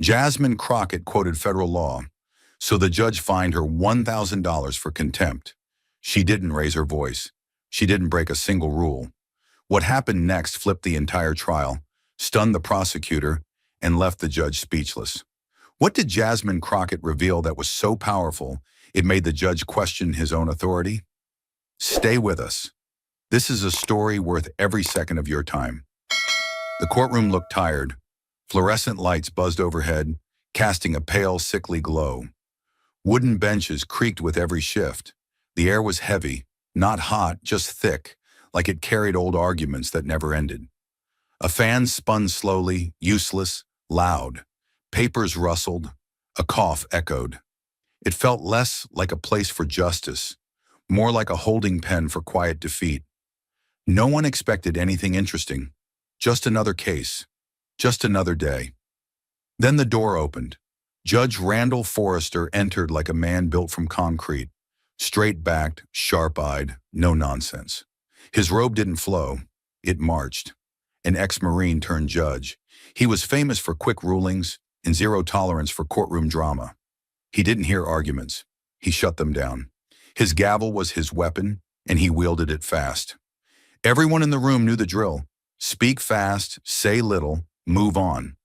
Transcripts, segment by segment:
Jasmine Crockett quoted federal law, so the judge fined her $1,000 for contempt. She didn't raise her voice. She didn't break a single rule. What happened next flipped the entire trial, stunned the prosecutor, and left the judge speechless. What did Jasmine Crockett reveal that was so powerful it made the judge question his own authority? Stay with us. This is a story worth every second of your time. The courtroom looked tired. Fluorescent lights buzzed overhead, casting a pale, sickly glow. Wooden benches creaked with every shift. The air was heavy, not hot, just thick, like it carried old arguments that never ended. A fan spun slowly, useless, loud. Papers rustled. A cough echoed. It felt less like a place for justice, more like a holding pen for quiet defeat. No one expected anything interesting. Just another case. Just another day. Then the door opened. Judge Randall Forrester entered like a man built from concrete. Straight-backed, sharp-eyed, no nonsense. His robe didn't flow. It marched. An ex-Marine turned judge. He was famous for quick rulings and zero tolerance for courtroom drama. He didn't hear arguments. He shut them down. His gavel was his weapon, and he wielded it fast. Everyone in the room knew the drill. Speak fast, say little, move on.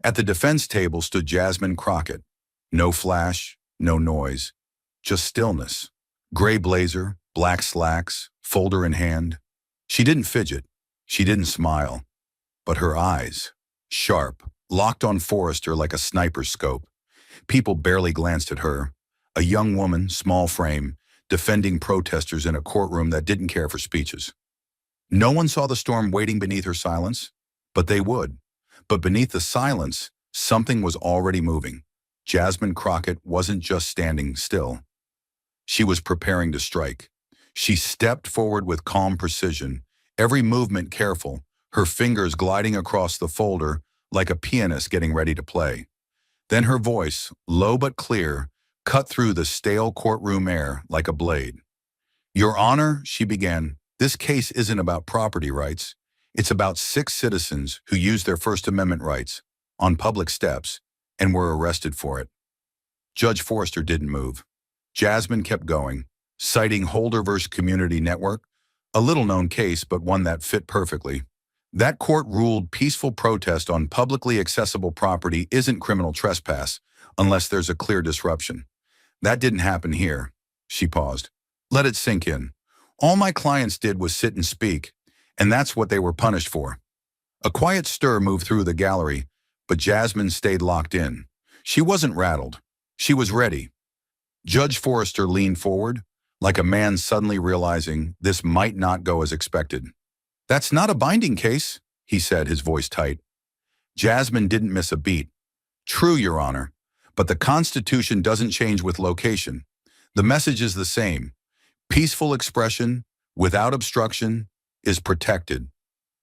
At the defense table stood Jasmine Crockett. No flash, no noise, just stillness. Gray blazer, black slacks, folder in hand. She didn't fidget. She didn't smile. But her eyes, sharp, locked on Forrester like a sniper's scope. People barely glanced at her. A young woman, small frame, defending protesters in a courtroom that didn't care for speeches. No one saw the storm waiting beneath her silence, but they would. But beneath the silence, something was already moving. Jasmine Crockett wasn't just standing still. She was preparing to strike. She stepped forward with calm precision, every movement careful, her fingers gliding across the folder like a pianist getting ready to play. Then her voice, low but clear, cut through the stale courtroom air like a blade. "Your Honor," she began, "this case isn't about property rights. It's about 6 citizens who used their First Amendment rights on public steps and were arrested for it." Judge Forrester didn't move. Jasmine kept going, citing Holder v. Community Network, a little-known case but one that fit perfectly. That court ruled peaceful protest on publicly accessible property isn't criminal trespass unless there's a clear disruption. That didn't happen here. She paused. Let it sink in. All my clients did was sit and speak, and that's what they were punished for. A quiet stir moved through the gallery, but Jasmine stayed locked in. She wasn't rattled. She was ready. Judge Forrester leaned forward, like a man suddenly realizing this might not go as expected. "That's not a binding case," he said, his voice tight. Jasmine didn't miss a beat. "True, Your Honor, but the Constitution doesn't change with location. The message is the same. Peaceful expression, without obstruction, is protected."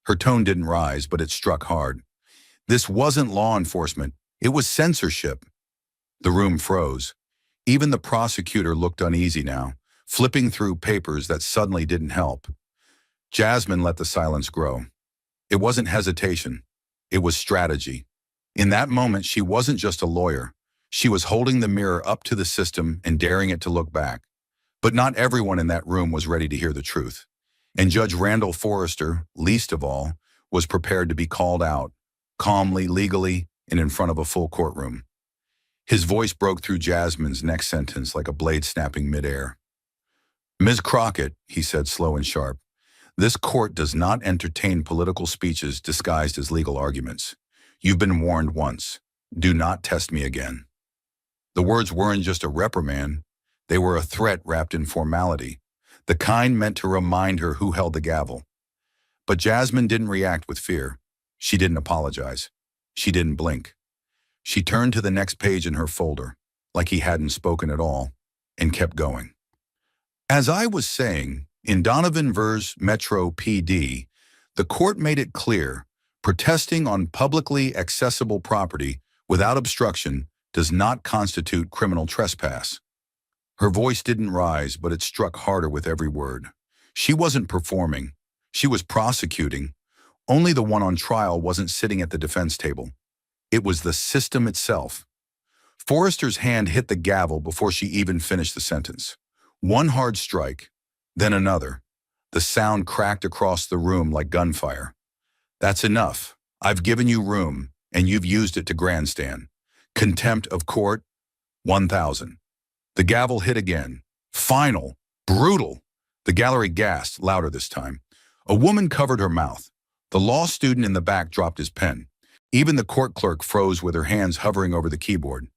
Her tone didn't rise, but it struck hard. This wasn't law enforcement. It was censorship. The room froze. Even the prosecutor looked uneasy now, flipping through papers that suddenly didn't help. Jasmine let the silence grow. It wasn't hesitation. It was strategy. In that moment, she wasn't just a lawyer. She was holding the mirror up to the system and daring it to look back. But not everyone in that room was ready to hear the truth. And Judge Randall Forrester, least of all, was prepared to be called out, calmly, legally, and in front of a full courtroom. His voice broke through Jasmine's next sentence like a blade snapping midair. "Ms. Crockett," he said, slow and sharp, "this court does not entertain political speeches disguised as legal arguments. You've been warned once. Do not test me again." The words weren't just a reprimand. They were a threat wrapped in formality, the kind meant to remind her who held the gavel. But Jasmine didn't react with fear. She didn't apologize. She didn't blink. She turned to the next page in her folder, like he hadn't spoken at all, and kept going. "As I was saying, in Donovan vs. Metro PD, the court made it clear, protesting on publicly accessible property without obstruction does not constitute criminal trespass." Her voice didn't rise, but it struck harder with every word. She wasn't performing. She was prosecuting. Only the one on trial wasn't sitting at the defense table. It was the system itself. Forrester's hand hit the gavel before she even finished the sentence. One hard strike, then another. The sound cracked across the room like gunfire. That's enough. I've given you room, and you've used it to grandstand. Contempt of court, 1,000. The gavel hit again. Final. Brutal. The gallery gasped, louder this time. A woman covered her mouth. The law student in the back dropped his pen. Even the court clerk froze with her hands hovering over the keyboard.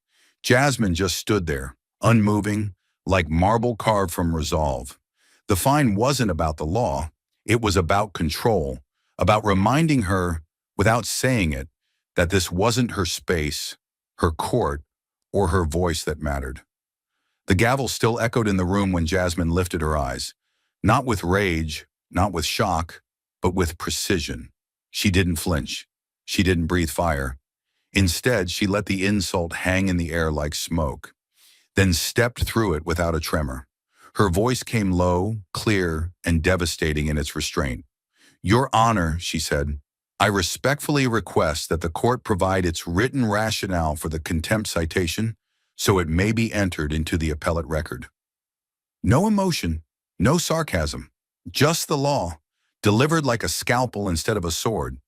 Jasmine just stood there, unmoving, like marble carved from resolve. The fine wasn't about the law. It was about control, about reminding her, without saying it, that this wasn't her space, her court, or her voice that mattered. The gavel still echoed in the room when Jasmine lifted her eyes. Not with rage, not with shock, but with precision. She didn't flinch. She didn't breathe fire. Instead, she let the insult hang in the air like smoke, then stepped through it without a tremor. Her voice came low, clear, and devastating in its restraint. "Your Honor," she said, "I respectfully request that the court provide its written rationale for the contempt citation so it may be entered into the appellate record." No emotion, no sarcasm, just the law, delivered like a scalpel instead of a sword.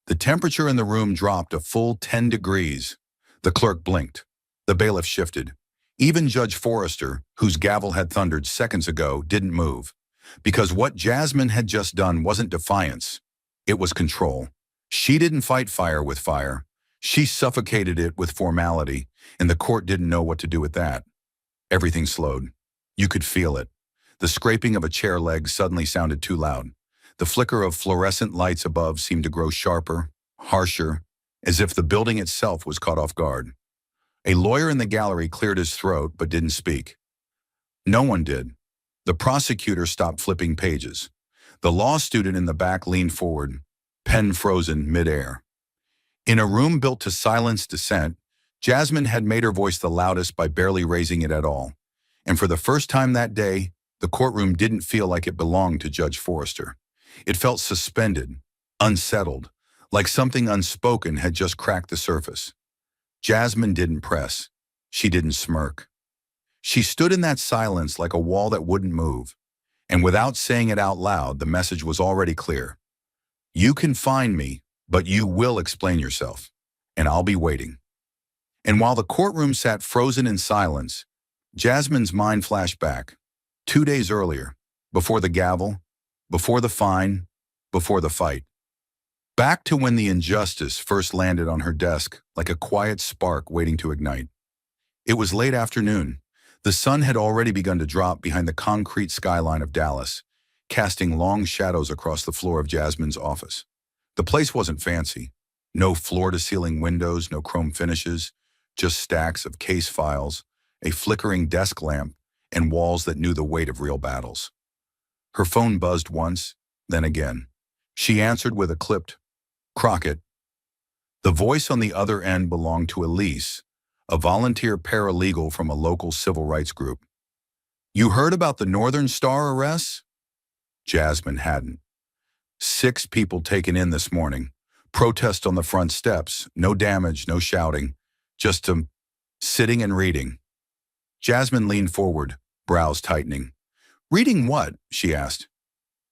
The temperature in the room dropped a full 10 degrees. The clerk blinked. The bailiff shifted. Even Judge Forrester, whose gavel had thundered seconds ago, didn't move. Because what Jasmine had just done wasn't defiance. It was control. She didn't fight fire with fire. She suffocated it with formality, and the court didn't know what to do with that. Everything slowed. You could feel it. The scraping of a chair leg suddenly sounded too loud. The flicker of fluorescent lights above seemed to grow sharper, harsher, as if the building itself was caught off guard. A lawyer in the gallery cleared his throat but didn't speak. No one did. The prosecutor stopped flipping pages. The law student in the back leaned forward, pen frozen midair. In a room built to silence dissent, Jasmine had made her voice the loudest by barely raising it at all. And for the first time that day, the courtroom didn't feel like it belonged to Judge Forrester. It felt suspended, unsettled, like something unspoken had just cracked the surface. Jasmine didn't press. She didn't smirk. She stood in that silence like a wall that wouldn't move. And without saying it out loud, the message was already clear. You can find me, but you will explain yourself, and I'll be waiting. And while the courtroom sat frozen in silence, Jasmine's mind flashed back. 2 days earlier, before the gavel, before the fine, before the fight. Back to when the injustice first landed on her desk like a quiet spark waiting to ignite. It was late afternoon. The sun had already begun to drop behind the concrete skyline of Dallas, casting long shadows across the floor of Jasmine's office. The place wasn't fancy. No floor-to-ceiling windows, no chrome finishes, just stacks of case files, a flickering desk lamp, and walls that knew the weight of real battles. Her phone buzzed once, then again. She answered with a clipped, "Crockett." The voice on the other end belonged to Elise, a volunteer paralegal from a local civil rights group. "You heard about the Northern Star arrests?" Jasmine hadn't. 6 people taken in this morning. Protest on the front steps. No damage, no shouting. Just sitting and reading. Jasmine leaned forward, brows tightening. "Reading what?" she asked.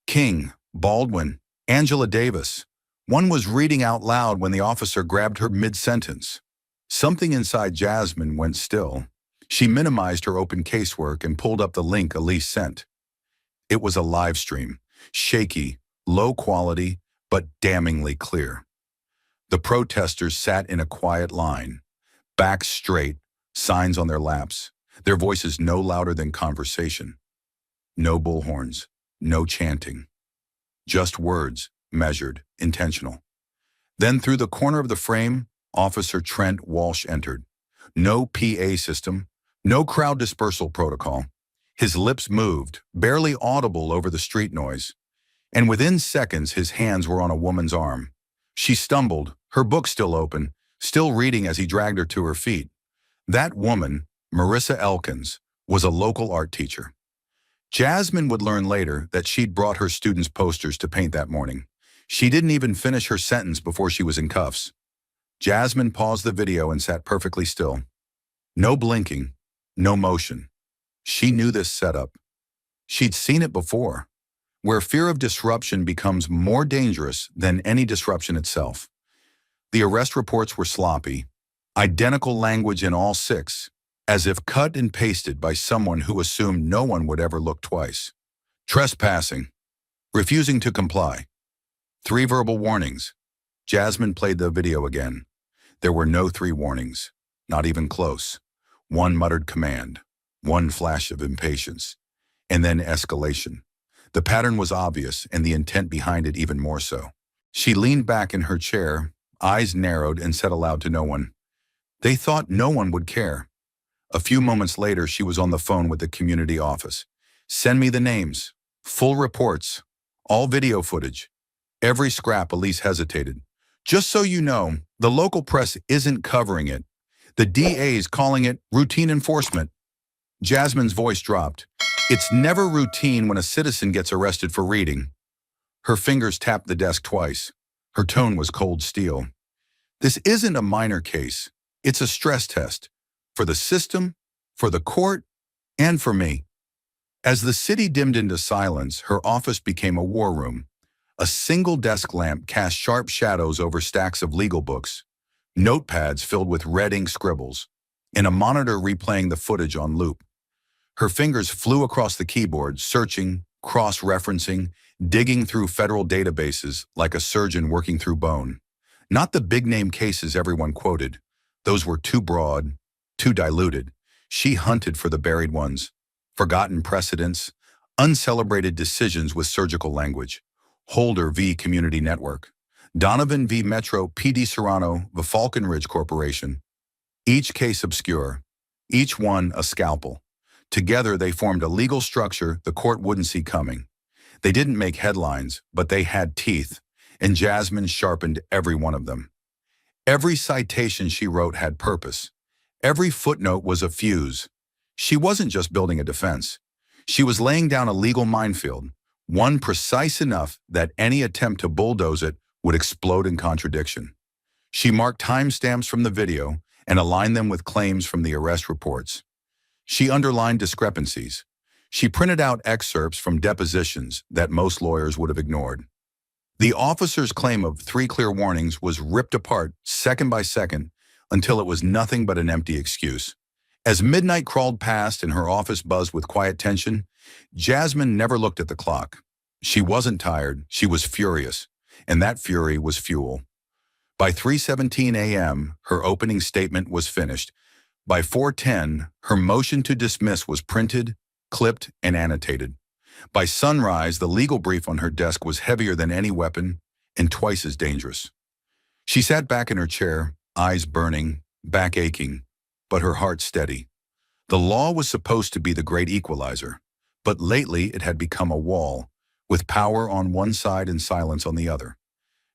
"King, Baldwin, Angela Davis." One was reading out loud when the officer grabbed her mid-sentence. Something inside Jasmine went still. She minimized her open casework and pulled up the link Elise sent. It was a live stream, shaky, low quality, but damningly clear. The protesters sat in a quiet line, backs straight, signs on their laps, their voices no louder than conversation. No bullhorns, no chanting. Just words, measured, intentional. Then through the corner of the frame, Officer Trent Walsh entered. No PA system, no crowd dispersal protocol. His lips moved, barely audible over the street noise. And within seconds, his hands were on a woman's arm. She stumbled, her book still open, still reading as he dragged her to her feet. That woman, Marissa Elkins, was a local art teacher. Jasmine would learn later that she'd brought her students posters to paint that morning. She didn't even finish her sentence before she was in cuffs. Jasmine paused the video and sat perfectly still. No blinking, no motion. She knew this setup. She'd seen it before, where fear of disruption becomes more dangerous than any disruption itself. The arrest reports were sloppy, identical language in all six, as if cut and pasted by someone who assumed no one would ever look twice. Trespassing, refusing to comply. 3 verbal warnings. Jasmine played the video again. There were no 3 warnings, not even close. 1 muttered command, 1 flash of impatience, and then escalation. The pattern was obvious and the intent behind it even more so. She leaned back in her chair, eyes narrowed, and said aloud to no one, "They thought no one would care." A few moments later, she was on the phone with the community office. "Send me the names, full reports, all video footage." Every scrap. Elise hesitated. "Just so you know, the local press isn't covering it. The DA's calling it routine enforcement." Jasmine's voice dropped. "It's never routine when a citizen gets arrested for reading." Her fingers tapped the desk twice. Her tone was cold steel. "This isn't a minor case. It's a stress test. For the system, for the court, and for me." As the city dimmed into silence, her office became a war room. A single desk lamp cast sharp shadows over stacks of legal books, notepads filled with red ink scribbles, and a monitor replaying the footage on loop. Her fingers flew across the keyboard, searching, cross-referencing, digging through federal databases like a surgeon working through bone. Not the big-name cases everyone quoted. Those were too broad, too diluted. She hunted for the buried ones, forgotten precedents, uncelebrated decisions with surgical language. Holder v. Community Network, Donovan v. Metro PD Serrano v. Falcon Ridge Corporation. Each case obscure, each one a scalpel. Together they formed a legal structure the court wouldn't see coming. They didn't make headlines, but they had teeth, and Jasmine sharpened every one of them. Every citation she wrote had purpose. Every footnote was a fuse. She wasn't just building a defense. She was laying down a legal minefield, one precise enough that any attempt to bulldoze it would explode in contradiction. She marked timestamps from the video and aligned them with claims from the arrest reports. She underlined discrepancies. She printed out excerpts from depositions that most lawyers would have ignored. The officer's claim of 3 clear warnings was ripped apart second by second until it was nothing but an empty excuse. As midnight crawled past and her office buzzed with quiet tension, Jasmine never looked at the clock. She wasn't tired, she was furious, and that fury was fuel. By 3:17 a.m., her opening statement was finished. By 4:10, her motion to dismiss was printed, clipped, and annotated. By sunrise, the legal brief on her desk was heavier than any weapon and twice as dangerous. She sat back in her chair, eyes burning, back aching, but her heart steady. The law was supposed to be the great equalizer, but lately it had become a wall, with power on one side and silence on the other.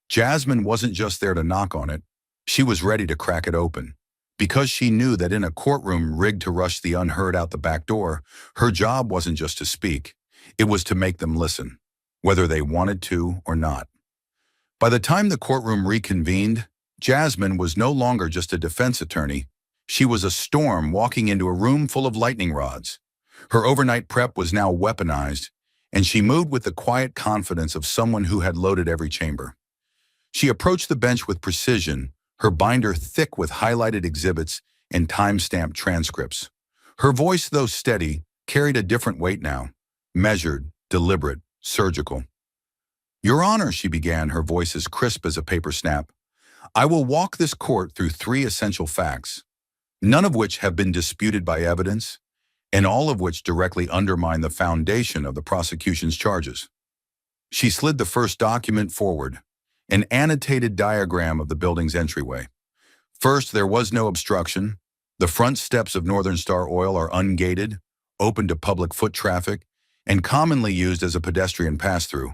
Jasmine wasn't just there to knock on it, she was ready to crack it open. Because she knew that in a courtroom rigged to rush the unheard out the back door, her job wasn't just to speak, it was to make them listen, whether they wanted to or not. By the time the courtroom reconvened, Jasmine was no longer just a defense attorney. She was a storm walking into a room full of lightning rods. Her overnight prep was now weaponized, and she moved with the quiet confidence of someone who had loaded every chamber. She approached the bench with precision, her binder thick with highlighted exhibits and time-stamped transcripts. Her voice, though steady, carried a different weight now, measured, deliberate, surgical. "Your Honor," she began, her voice as crisp as a paper snap, "I will walk this court through 3 essential facts, none of which have been disputed by evidence, and all of which directly undermine the foundation of the prosecution's charges." She slid the first document forward, an annotated diagram of the building's entryway. First, there was no obstruction. The front steps of Northern Star Oil are ungated, open to public foot traffic, and commonly used as a pedestrian pass-through.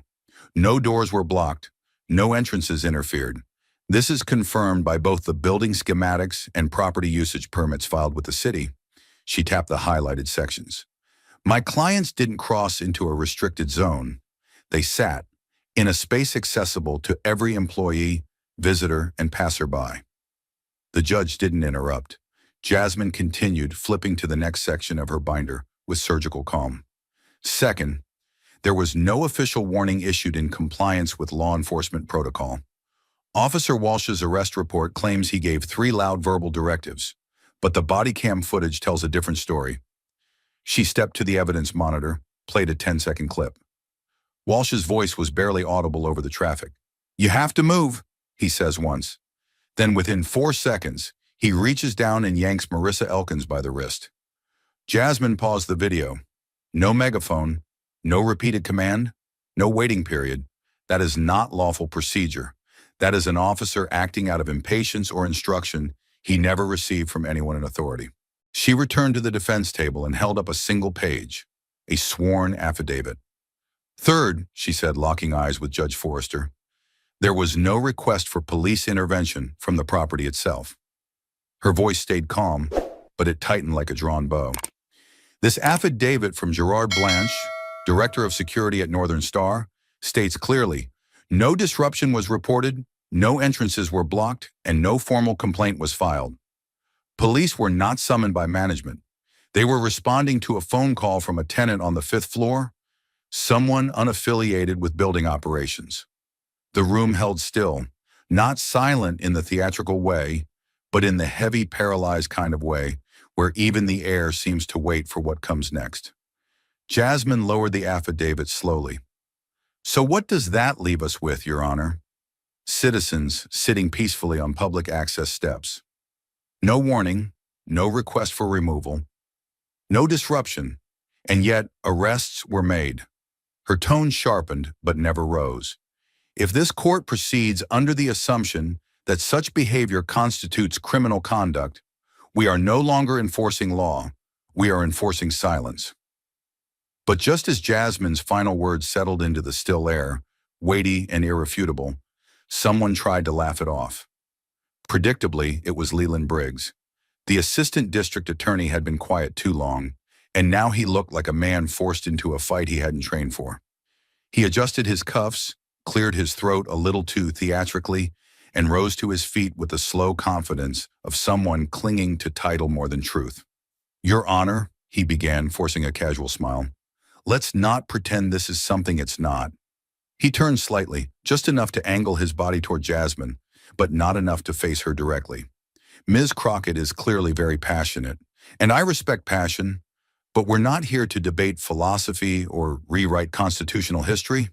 No doors were blocked, no entrances interfered. This is confirmed by both the building schematics and property usage permits filed with the city. She tapped the highlighted sections. My clients didn't cross into a restricted zone. They sat in a space accessible to every employee, visitor, and passerby. The judge didn't interrupt. Jasmine continued, flipping to the next section of her binder with surgical calm. Second, there was no official warning issued in compliance with law enforcement protocol. Officer Walsh's arrest report claims he gave 3 loud verbal directives, but the body cam footage tells a different story. She stepped to the evidence monitor, played a 10-second clip. Walsh's voice was barely audible over the traffic. "You have to move," he says once. Then within 4 seconds, he reaches down and yanks Marissa Elkins by the wrist. Jasmine paused the video. No megaphone, no repeated command, no waiting period. That is not lawful procedure. That is an officer acting out of impatience or instruction he never received from anyone in authority. She returned to the defense table and held up a single page, a sworn affidavit. Third, she said, locking eyes with Judge Forrester, there was no request for police intervention from the property itself. Her voice stayed calm, but it tightened like a drawn bow. This affidavit from Gerard Blanche, Director of Security at Northern Star, states clearly, no disruption was reported, no entrances were blocked, and no formal complaint was filed. Police were not summoned by management. They were responding to a phone call from a tenant on the 5th floor, someone unaffiliated with building operations. The room held still, not silent in the theatrical way, but in the heavy, paralyzed kind of way, where even the air seems to wait for what comes next. Jasmine lowered the affidavit slowly. So what does that leave us with, Your Honor? Citizens sitting peacefully on public access steps. No warning, no request for removal, no disruption, and yet arrests were made. Her tone sharpened, but never rose. If this court proceeds under the assumption that such behavior constitutes criminal conduct, we are no longer enforcing law, we are enforcing silence. But just as Jasmine's final words settled into the still air, weighty and irrefutable, someone tried to laugh it off. Predictably, it was Leland Briggs. The assistant district attorney had been quiet too long, and now he looked like a man forced into a fight he hadn't trained for. He adjusted his cuffs, cleared his throat a little too theatrically, and rose to his feet with the slow confidence of someone clinging to title more than truth. Your Honor, he began, forcing a casual smile, let's not pretend this is something it's not. He turned slightly, just enough to angle his body toward Jasmine, but not enough to face her directly. Ms. Crockett is clearly very passionate, and I respect passion, but we're not here to debate philosophy or rewrite constitutional history.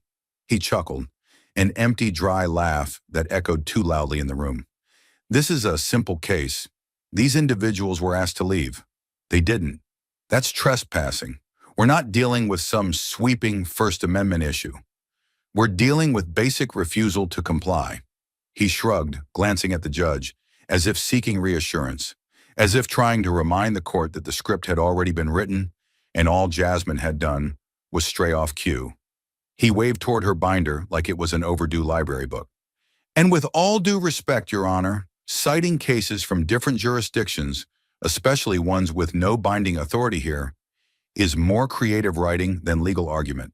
He chuckled, an empty, dry laugh that echoed too loudly in the room. This is a simple case. These individuals were asked to leave. They didn't. That's trespassing. We're not dealing with some sweeping First Amendment issue. We're dealing with basic refusal to comply. He shrugged, glancing at the judge, as if seeking reassurance, as if trying to remind the court that the script had already been written and all Jasmine had done was stray off cue. He waved toward her binder like it was an overdue library book. And with all due respect, Your Honor, citing cases from different jurisdictions, especially ones with no binding authority here, is more creative writing than legal argument.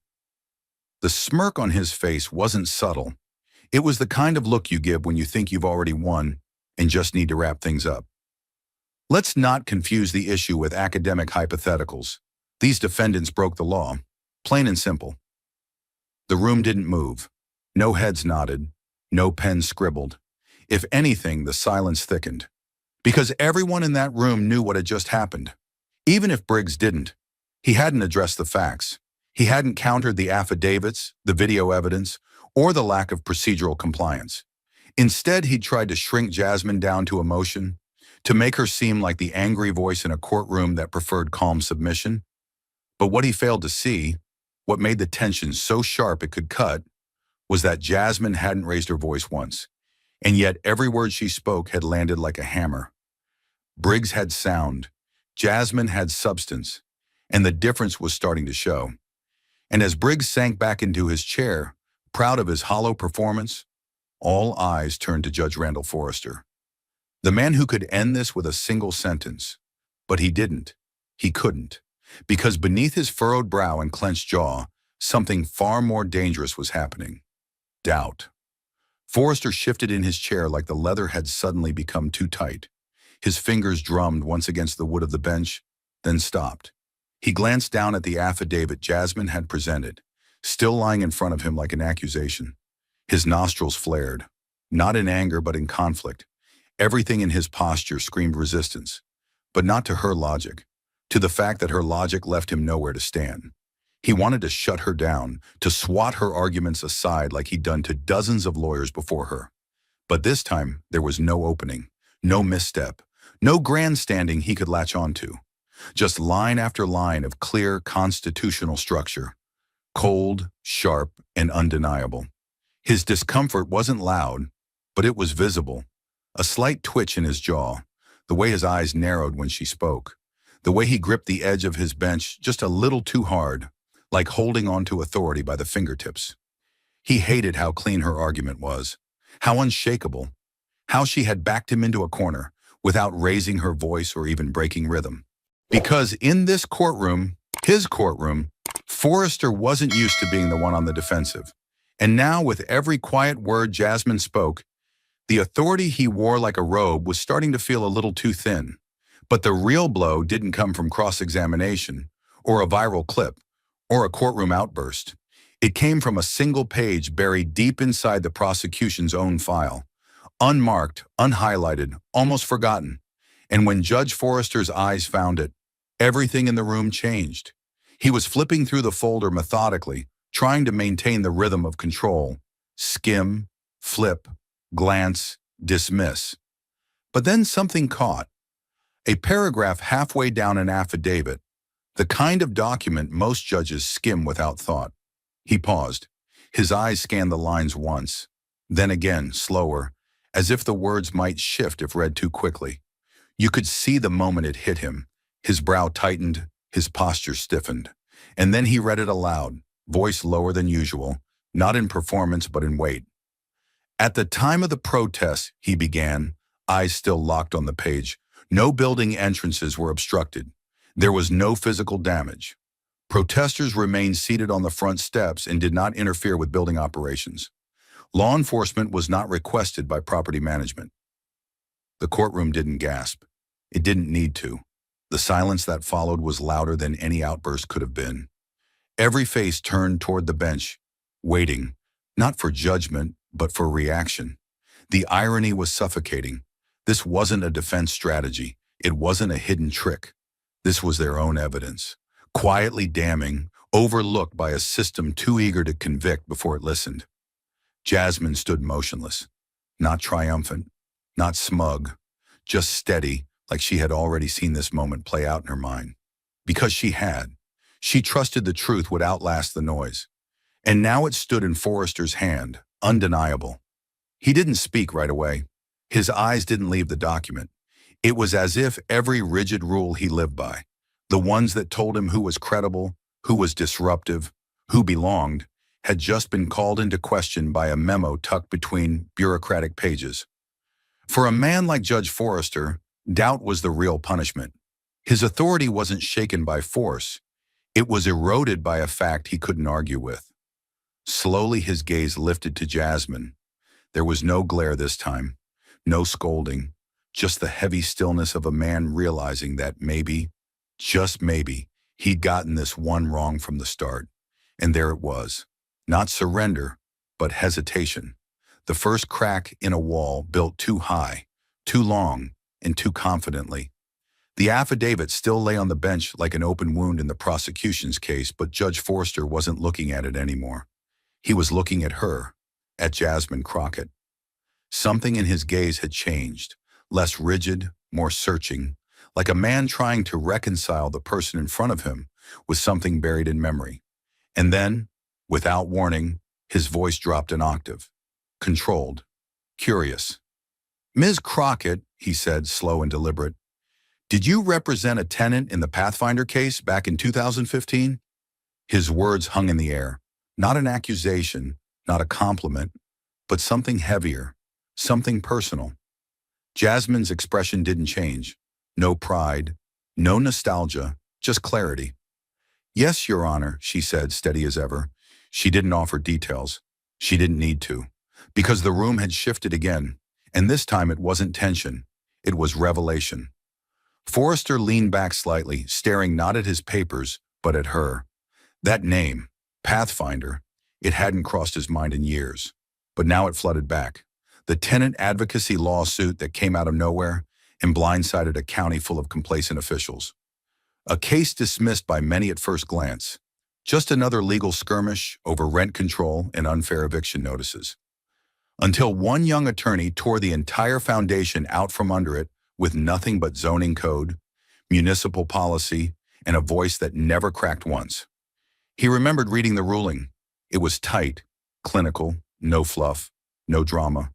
The smirk on his face wasn't subtle. It was the kind of look you give when you think you've already won and just need to wrap things up. Let's not confuse the issue with academic hypotheticals. These defendants broke the law, plain and simple. The room didn't move. No heads nodded. No pens scribbled. If anything, the silence thickened. Because everyone in that room knew what had just happened. Even if Briggs didn't. He hadn't addressed the facts. He hadn't countered the affidavits, the video evidence, or the lack of procedural compliance. Instead, he tried to shrink Jasmine down to emotion, to make her seem like the angry voice in a courtroom that preferred calm submission. But what he failed to see, what made the tension so sharp it could cut, was that Jasmine hadn't raised her voice once, and yet every word she spoke had landed like a hammer. Briggs had sound, Jasmine had substance, and the difference was starting to show. And as Briggs sank back into his chair, proud of his hollow performance, all eyes turned to Judge Randall Forrester. The man who could end this with a single sentence. But he didn't. He couldn't. Because beneath his furrowed brow and clenched jaw, something far more dangerous was happening. Doubt. Forrester shifted in his chair like the leather had suddenly become too tight. His fingers drummed once against the wood of the bench, then stopped. He glanced down at the affidavit Jasmine had presented, still lying in front of him like an accusation. His nostrils flared, not in anger but in conflict. Everything in his posture screamed resistance, but not to her logic, to the fact that her logic left him nowhere to stand. He wanted to shut her down, to swat her arguments aside like he'd done to dozens of lawyers before her. But this time, there was no opening, no misstep, no grandstanding he could latch onto. Just line after line of clear constitutional structure, cold, sharp, and undeniable. His discomfort wasn't loud, but it was visible. A slight twitch in his jaw, the way his eyes narrowed when she spoke, the way he gripped the edge of his bench just a little too hard, like holding on to authority by the fingertips. He hated how clean her argument was, how unshakable, how she had backed him into a corner without raising her voice or even breaking rhythm. Because in this courtroom, his courtroom, Forrester wasn't used to being the one on the defensive. And now, with every quiet word Jasmine spoke, the authority he wore like a robe was starting to feel a little too thin. But the real blow didn't come from cross-examination, or a viral clip, or a courtroom outburst. It came from a single page buried deep inside the prosecution's own file, unmarked, unhighlighted, almost forgotten. And when Judge Forrester's eyes found it, everything in the room changed. He was flipping through the folder methodically, trying to maintain the rhythm of control. Skim, flip, glance, dismiss. But then something caught. A paragraph halfway down an affidavit, the kind of document most judges skim without thought. He paused. His eyes scanned the lines once, then again, slower, as if the words might shift if read too quickly. You could see the moment it hit him. His brow tightened, his posture stiffened. And then he read it aloud, voice lower than usual, not in performance but in weight. At the time of the protest, he began, eyes still locked on the page. No building entrances were obstructed. There was no physical damage. Protesters remained seated on the front steps and did not interfere with building operations. Law enforcement was not requested by property management. The courtroom didn't gasp. It didn't need to. The silence that followed was louder than any outburst could have been. Every face turned toward the bench, waiting, not for judgment, but for reaction. The irony was suffocating. This wasn't a defense strategy. It wasn't a hidden trick. This was their own evidence, quietly damning, overlooked by a system too eager to convict before it listened. Jasmine stood motionless, not triumphant, not smug, just steady, like she had already seen this moment play out in her mind. Because she had. She trusted the truth would outlast the noise. And now it stood in Forrester's hand, undeniable. He didn't speak right away. His eyes didn't leave the document. It was as if every rigid rule he lived by, the ones that told him who was credible, who was disruptive, who belonged, had just been called into question by a memo tucked between bureaucratic pages. For a man like Judge Forrester, doubt was the real punishment. His authority wasn't shaken by force. It was eroded by a fact he couldn't argue with. Slowly his gaze lifted to Jasmine. There was no glare this time, no scolding, just the heavy stillness of a man realizing that maybe, just maybe, he'd gotten this one wrong from the start. And there it was. Not surrender, but hesitation. The first crack in a wall built too high, too long, and too confidently. The affidavit still lay on the bench like an open wound in the prosecution's case, but Judge Forrester wasn't looking at it anymore. He was looking at her, at Jasmine Crockett. Something in his gaze had changed, less rigid, more searching, like a man trying to reconcile the person in front of him with something buried in memory. And then, without warning, his voice dropped an octave. Controlled, curious. "Ms. Crockett," he said, slow and deliberate, "did you represent a tenant in the Pathfinder case back in 2015? His words hung in the air, not an accusation, not a compliment, but something heavier, something personal. Jasmine's expression didn't change. No pride, no nostalgia, just clarity. "Yes, Your Honor," she said, steady as ever. She didn't offer details. She didn't need to, because the room had shifted again, and this time it wasn't tension. It was revelation. Forrester leaned back slightly, staring not at his papers, but at her. That name, Pathfinder, it hadn't crossed his mind in years. But now it flooded back. The tenant advocacy lawsuit that came out of nowhere and blindsided a county full of complacent officials. A case dismissed by many at first glance. Just another legal skirmish over rent control and unfair eviction notices. Until one young attorney tore the entire foundation out from under it with nothing but zoning code, municipal policy, and a voice that never cracked once. He remembered reading the ruling. It was tight, clinical, no fluff, no drama.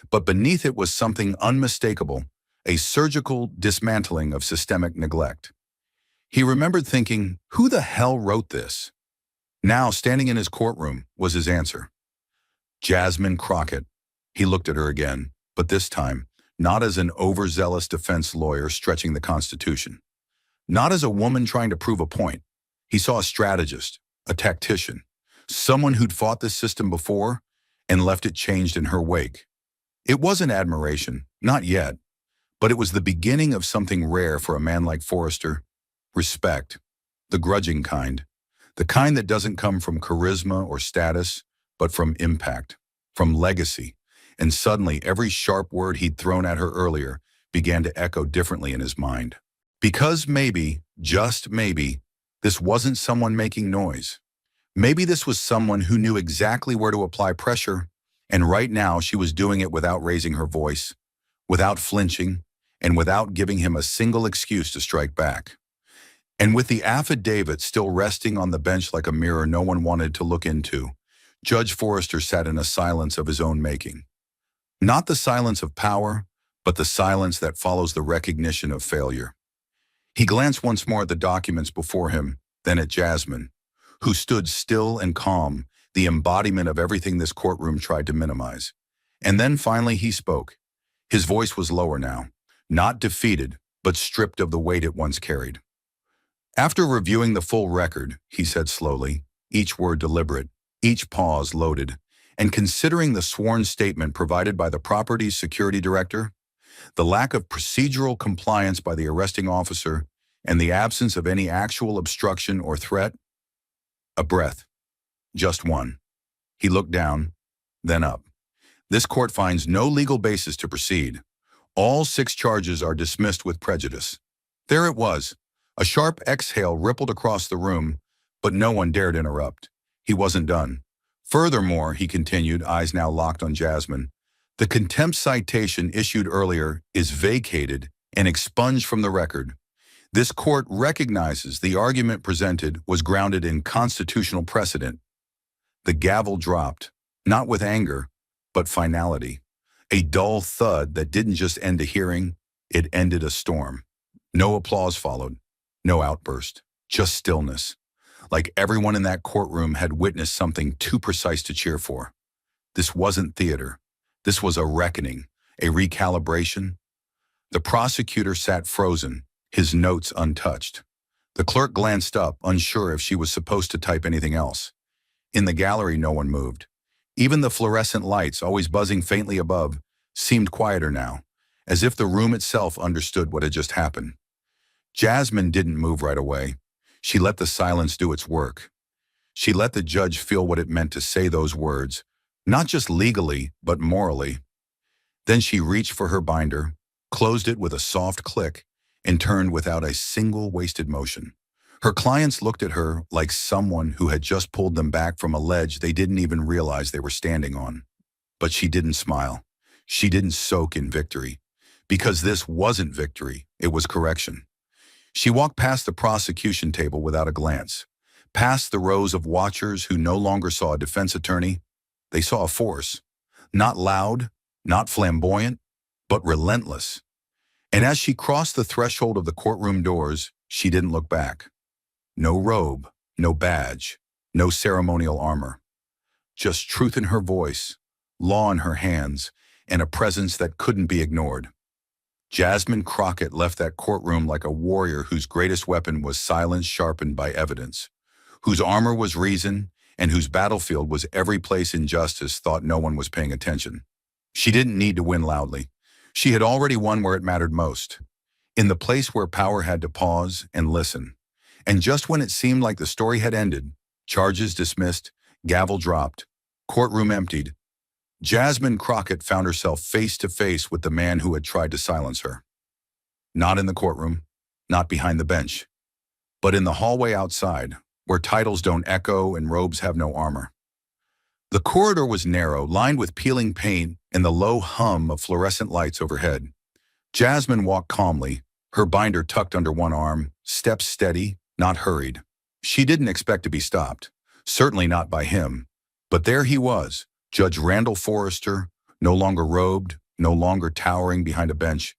But beneath it was something unmistakable, a surgical dismantling of systemic neglect. He remembered thinking, who the hell wrote this? Now, standing in his courtroom, was his answer. Jasmine Crockett. He looked at her again, but this time, not as an overzealous defense lawyer stretching the Constitution. Not as a woman trying to prove a point. He saw a strategist, a tactician, someone who'd fought this system before and left it changed in her wake. It wasn't admiration, not yet, but it was the beginning of something rare for a man like Forrester. Respect. The grudging kind. The kind that doesn't come from charisma or status, but from impact, from legacy. And suddenly, every sharp word he'd thrown at her earlier began to echo differently in his mind. Because maybe, just maybe, this wasn't someone making noise. Maybe this was someone who knew exactly where to apply pressure, and right now she was doing it without raising her voice, without flinching, and without giving him a single excuse to strike back. And with the affidavit still resting on the bench like a mirror no one wanted to look into, Judge Forrester sat in a silence of his own making. Not the silence of power, but the silence that follows the recognition of failure. He glanced once more at the documents before him, then at Jasmine, who stood still and calm, the embodiment of everything this courtroom tried to minimize. And then finally he spoke. His voice was lower now, not defeated, but stripped of the weight it once carried. After reviewing the full record, he said slowly, each word deliberate, each pause loaded, and considering the sworn statement provided by the property's security director, the lack of procedural compliance by the arresting officer, and the absence of any actual obstruction or threat, a breath. Just one. He looked down, then up. This court finds no legal basis to proceed. All 6 charges are dismissed with prejudice. There it was. A sharp exhale rippled across the room, but no one dared interrupt. He wasn't done. Furthermore, he continued, eyes now locked on Jasmine, the contempt citation issued earlier is vacated and expunged from the record. This court recognizes the argument presented was grounded in constitutional precedent. The gavel dropped, not with anger, but finality. A dull thud that didn't just end a hearing, it ended a storm. No applause followed. No outburst, just stillness, like everyone in that courtroom had witnessed something too precise to cheer for. This wasn't theater. This was a reckoning, a recalibration. The prosecutor sat frozen, his notes untouched. The clerk glanced up, unsure if she was supposed to type anything else. In the gallery, no one moved. Even the fluorescent lights, always buzzing faintly above, seemed quieter now, as if the room itself understood what had just happened. Jasmine didn't move right away. She let the silence do its work. She let the judge feel what it meant to say those words, not just legally, but morally. Then she reached for her binder, closed it with a soft click, and turned without a single wasted motion. Her clients looked at her like someone who had just pulled them back from a ledge they didn't even realize they were standing on. But she didn't smile. She didn't soak in victory. Because this wasn't victory, it was correction. She walked past the prosecution table without a glance, past the rows of watchers who no longer saw a defense attorney. They saw a force, not loud, not flamboyant, but relentless. And as she crossed the threshold of the courtroom doors, she didn't look back. No robe, no badge, no ceremonial armor. Just truth in her voice, law in her hands, and a presence that couldn't be ignored. Jasmine Crockett left that courtroom like a warrior whose greatest weapon was silence sharpened by evidence, whose armor was reason, and whose battlefield was every place injustice thought no one was paying attention. She didn't need to win loudly. She had already won where it mattered most, in the place where power had to pause and listen. And just when it seemed like the story had ended, charges dismissed, gavel dropped, courtroom emptied, Jasmine Crockett found herself face to face with the man who had tried to silence her. Not in the courtroom, not behind the bench, but in the hallway outside, where titles don't echo and robes have no armor. The corridor was narrow, lined with peeling paint and the low hum of fluorescent lights overhead. Jasmine walked calmly, her binder tucked under one arm, steps steady, not hurried. She didn't expect to be stopped, certainly not by him. But there he was, Judge Randall Forrester, no longer robed, no longer towering behind a bench.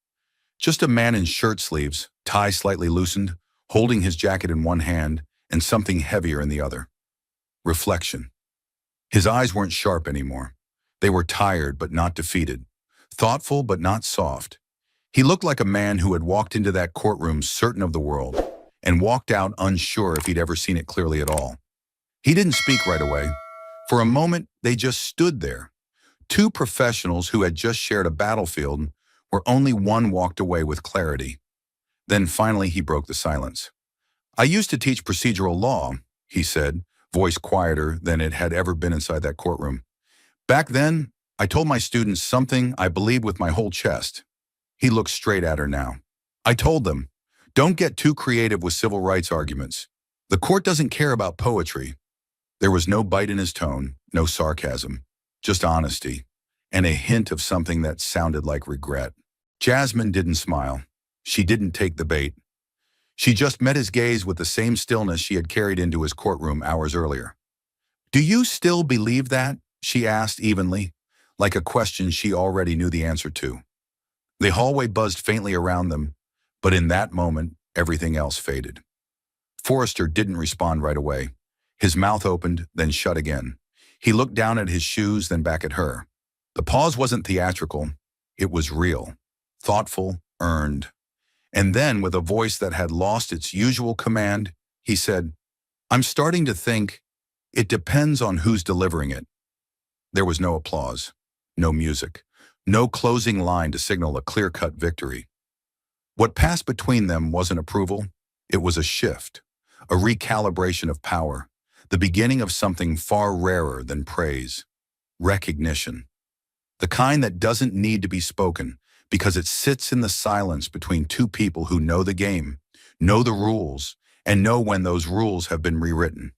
Just a man in shirt sleeves, tie slightly loosened, holding his jacket in one hand and something heavier in the other. Reflection. His eyes weren't sharp anymore. They were tired but not defeated, thoughtful but not soft. He looked like a man who had walked into that courtroom certain of the world and walked out unsure if he'd ever seen it clearly at all. He didn't speak right away. For a moment, they just stood there. Two professionals who had just shared a battlefield where only one walked away with clarity. Then finally he broke the silence. "I used to teach procedural law," he said, voice quieter than it had ever been inside that courtroom. "Back then, I told my students something I believed with my whole chest." He looked straight at her now. "I told them, don't get too creative with civil rights arguments. The court doesn't care about poetry." There was no bite in his tone, no sarcasm, just honesty, and a hint of something that sounded like regret. Jasmine didn't smile. She didn't take the bait. She just met his gaze with the same stillness she had carried into his courtroom hours earlier. "Do you still believe that?" she asked evenly, like a question she already knew the answer to. The hallway buzzed faintly around them, but in that moment, everything else faded. Forrester didn't respond right away. His mouth opened, then shut again. He looked down at his shoes, then back at her. The pause wasn't theatrical. It was real, thoughtful, earned. And then, with a voice that had lost its usual command, he said, "I'm starting to think it depends on who's delivering it." There was no applause, no music, no closing line to signal a clear-cut victory. What passed between them wasn't approval. It was a shift, a recalibration of power, the beginning of something far rarer than praise, recognition. The kind that doesn't need to be spoken because it sits in the silence between two people who know the game, know the rules, and know when those rules have been rewritten.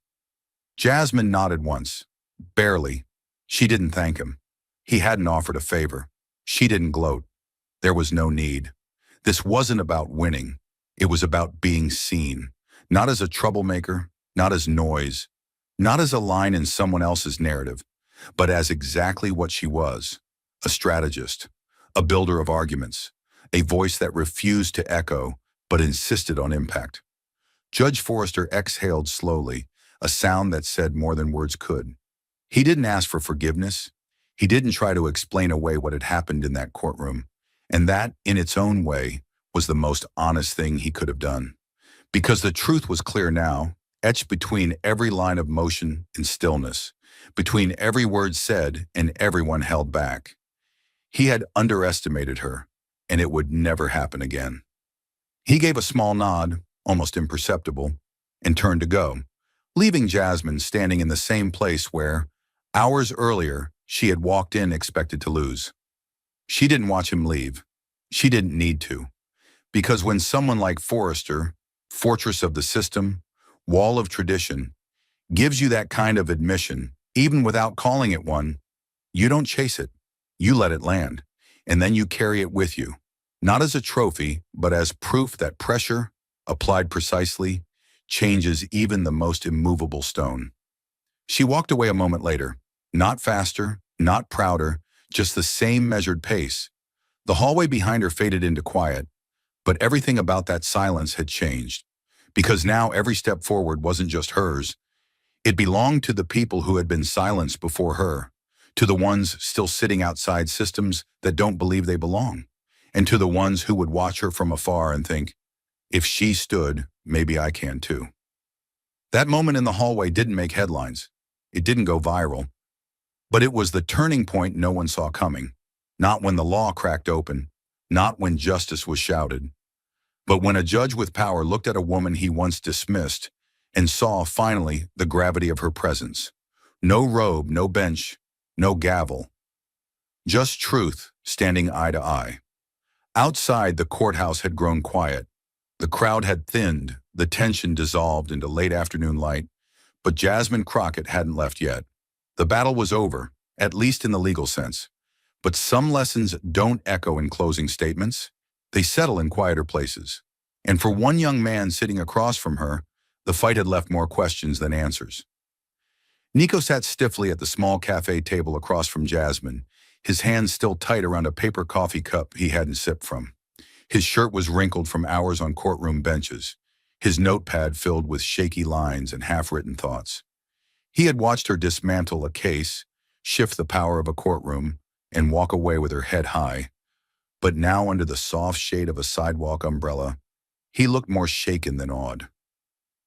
Jasmine nodded once, barely. She didn't thank him. He hadn't offered a favor. She didn't gloat. There was no need. This wasn't about winning. It was about being seen, not as a troublemaker, not as noise, not as a line in someone else's narrative, but as exactly what she was, a strategist, a builder of arguments, a voice that refused to echo but insisted on impact. Judge Forrester exhaled slowly, a sound that said more than words could. He didn't ask for forgiveness. He didn't try to explain away what had happened in that courtroom, and that, in its own way, was the most honest thing he could have done. Because the truth was clear now, etched between every line of motion and stillness, between every word said and everyone held back. He had underestimated her, and it would never happen again. He gave a small nod, almost imperceptible, and turned to go, leaving Jasmine standing in the same place where, hours earlier, she had walked in expected to lose. She didn't watch him leave. She didn't need to. Because when someone like Forrester, fortress of the system, wall of tradition, gives you that kind of admission, even without calling it one, you don't chase it. You let it land, and then you carry it with you, not as a trophy, but as proof that pressure, applied precisely, changes even the most immovable stone. She walked away a moment later, not faster, not prouder, just the same measured pace. The hallway behind her faded into quiet, but everything about that silence had changed, because now every step forward wasn't just hers. It belonged to the people who had been silenced before her, to the ones still sitting outside systems that don't believe they belong, and to the ones who would watch her from afar and think, if she stood, maybe I can too. That moment in the hallway didn't make headlines. It didn't go viral. But it was the turning point no one saw coming. Not when the law cracked open, not when justice was shouted, but when a judge with power looked at a woman he once dismissed and saw, finally, the gravity of her presence. No robe, no bench, no gavel. Just truth, standing eye to eye. Outside, the courthouse had grown quiet. The crowd had thinned, the tension dissolved into late afternoon light, but Jasmine Crockett hadn't left yet. The battle was over, at least in the legal sense. But some lessons don't echo in closing statements. They settle in quieter places. And for one young man sitting across from her, the fight had left more questions than answers. Nico sat stiffly at the small cafe table across from Jasmine, his hands still tight around a paper coffee cup he hadn't sipped from. His shirt was wrinkled from hours on courtroom benches, his notepad filled with shaky lines and half-written thoughts. He had watched her dismantle a case, shift the power of a courtroom, and walk away with her head high. But now, under the soft shade of a sidewalk umbrella, he looked more shaken than awed.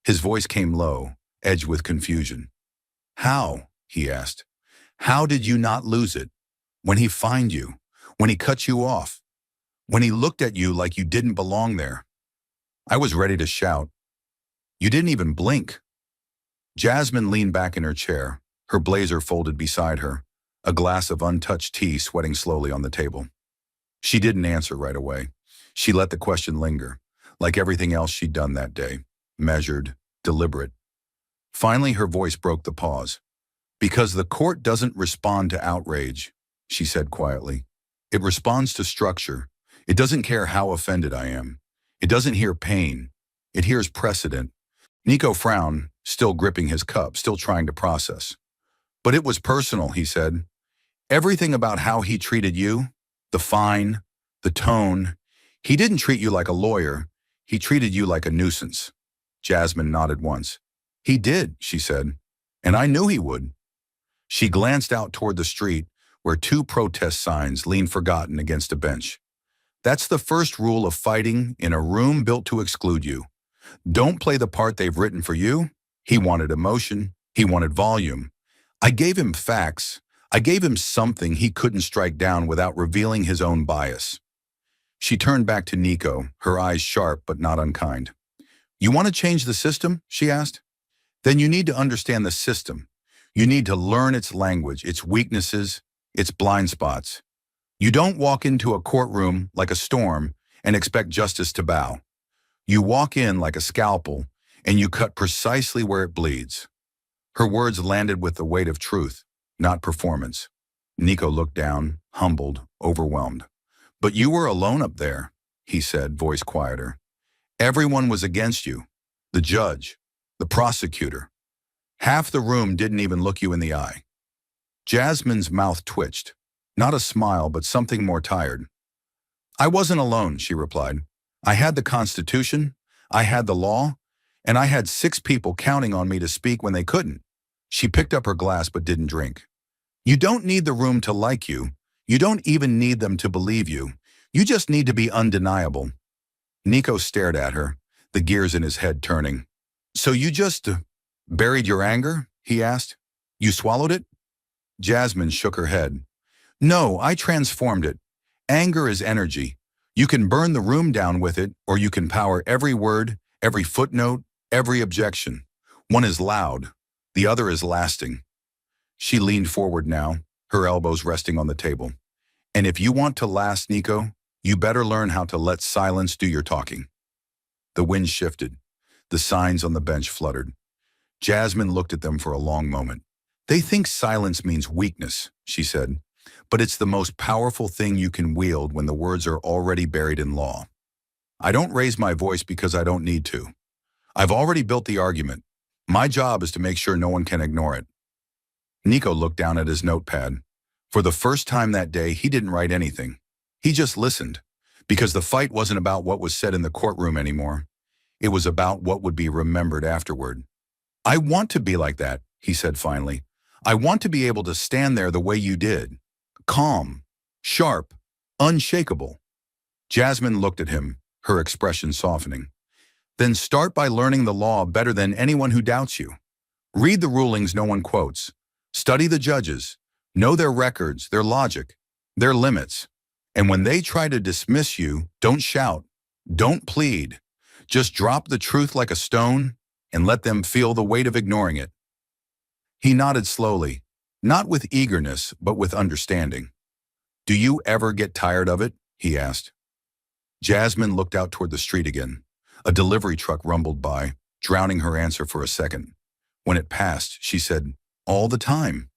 His voice came low, edged with confusion. "How?" he asked. "How did you not lose it? When he fined you, when he cut you off, when he looked at you like you didn't belong there?" I was ready to shout. "You didn't even blink." Jasmine leaned back in her chair, her blazer folded beside her, a glass of untouched tea sweating slowly on the table. She didn't answer right away. She let the question linger, like everything else she'd done that day, measured, deliberate. Finally, her voice broke the pause. "Because the court doesn't respond to outrage," she said quietly. "It responds to structure. It doesn't care how offended I am. It doesn't hear pain. It hears precedent." Nico frowned, still gripping his cup, still trying to process. "But it was personal," he said. "Everything about how he treated you, the fine, the tone. He didn't treat you like a lawyer. He treated you like a nuisance." Jasmine nodded once. "He did," she said, "and I knew he would." She glanced out toward the street, where 2 protest signs leaned forgotten against a bench. "That's the first rule of fighting in a room built to exclude you. Don't play the part they've written for you." He wanted emotion. He wanted volume. I gave him facts. I gave him something he couldn't strike down without revealing his own bias. She turned back to Nico, her eyes sharp but not unkind. "You want to change the system?" she asked. "Then you need to understand the system. You need to learn its language, its weaknesses, its blind spots. You don't walk into a courtroom like a storm and expect justice to bow. You walk in like a scalpel and you cut precisely where it bleeds." Her words landed with the weight of truth, not performance. Nico looked down, humbled, overwhelmed. "But you were alone up there," he said, voice quieter. "Everyone was against you. The judge, the prosecutor. Half the room didn't even look you in the eye." Jasmine's mouth twitched. Not a smile, but something more tired. "I wasn't alone," she replied. "I had the Constitution, I had the law, and I had 6 people counting on me to speak when they couldn't." She picked up her glass but didn't drink. "You don't need the room to like you. You don't even need them to believe you. You just need to be undeniable." Nico stared at her, the gears in his head turning. "So you just buried your anger?" he asked. "You swallowed it?" Jasmine shook her head. "No, I transformed it. Anger is energy. You can burn the room down with it, or you can power every word, every footnote, every objection. One is loud, the other is lasting." She leaned forward now, her elbows resting on the table. "And if you want to last, Nico, you better learn how to let silence do your talking." The wind shifted. The signs on the bench fluttered. Jasmine looked at them for a long moment. "They think silence means weakness," she said, "but it's the most powerful thing you can wield when the words are already buried in law. I don't raise my voice because I don't need to. I've already built the argument. My job is to make sure no one can ignore it." Nico looked down at his notepad. For the first time that day, he didn't write anything. He just listened, because the fight wasn't about what was said in the courtroom anymore. It was about what would be remembered afterward. "I want to be like that," he said finally. "I want to be able to stand there the way you did. Calm, sharp, unshakable." Jasmine looked at him, her expression softening. "Then start by learning the law better than anyone who doubts you. Read the rulings no one quotes. Study the judges. Know their records, their logic, their limits. And when they try to dismiss you, don't shout, don't plead. Just drop the truth like a stone and let them feel the weight of ignoring it. He nodded slowly, not with eagerness, but with understanding. Do you ever get tired of it? He asked. Jasmine looked out toward the street again. A delivery truck rumbled by, drowning her answer for a second. When it passed, she said, all the time.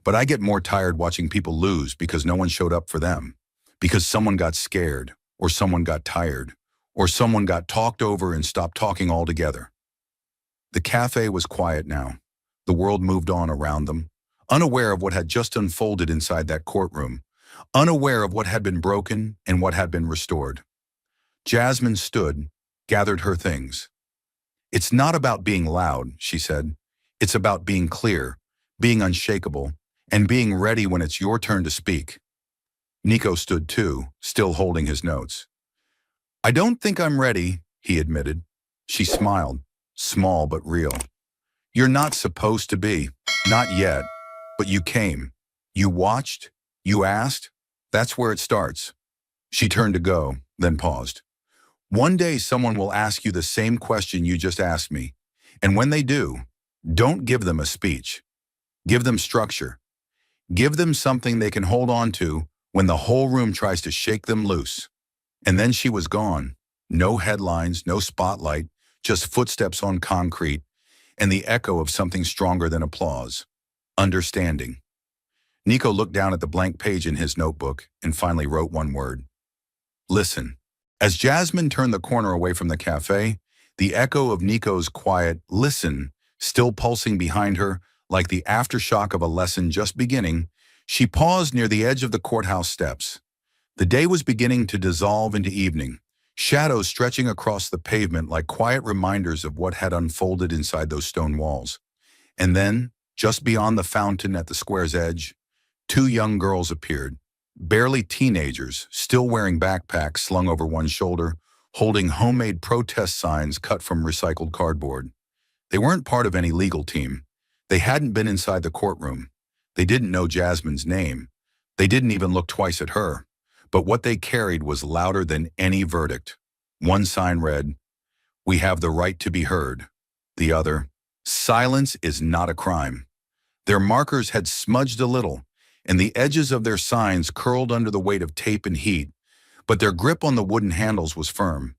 But I get more tired watching people lose because no one showed up for them. Because someone got scared, or someone got tired, or someone got talked over and stopped talking altogether. The cafe was quiet now. The world moved on around them, unaware of what had just unfolded inside that courtroom, unaware of what had been broken and what had been restored. Jasmine stood, gathered her things. It's not about being loud, she said. It's about being clear, being unshakable, and being ready when it's your turn to speak. Nico stood too, still holding his notes. I don't think I'm ready, he admitted. She smiled, small but real. You're not supposed to be, not yet, but you came. You watched, you asked, that's where it starts. She turned to go, then paused. One day someone will ask you the same question you just asked me, and when they do, don't give them a speech. Give them structure. Give them something they can hold on to when the whole room tries to shake them loose. And then she was gone. No headlines, no spotlight, just footsteps on concrete, and the echo of something stronger than applause. Understanding. Nico looked down at the blank page in his notebook and finally wrote one word. Listen. As Jasmine turned the corner away from the cafe, the echo of Nico's quiet listen still pulsing behind her like the aftershock of a lesson just beginning, she paused near the edge of the courthouse steps. The day was beginning to dissolve into evening, shadows stretching across the pavement like quiet reminders of what had unfolded inside those stone walls. And then, just beyond the fountain at the square's edge, two young girls appeared, barely teenagers, still wearing backpacks slung over one shoulder, holding homemade protest signs cut from recycled cardboard. They weren't part of any legal team. They hadn't been inside the courtroom. They didn't know Jasmine's name. They didn't even look twice at her. But what they carried was louder than any verdict. One sign read, "We have the right to be heard." The other, "Silence is not a crime." Their markers had smudged a little, and the edges of their signs curled under the weight of tape and heat, but their grip on the wooden handles was firm.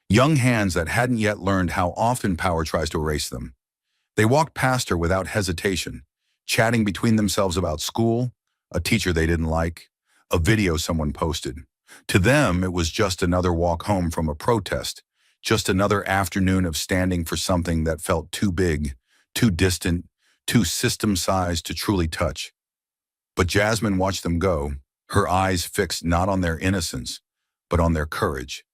Young hands that hadn't yet learned how often power tries to erase them. They walked past her without hesitation, chatting between themselves about school, a teacher they didn't like, a video someone posted. To them, it was just another walk home from a protest, just another afternoon of standing for something that felt too big, too distant, too system-sized to truly touch. But Jasmine watched them go, her eyes fixed not on their innocence, but on their courage.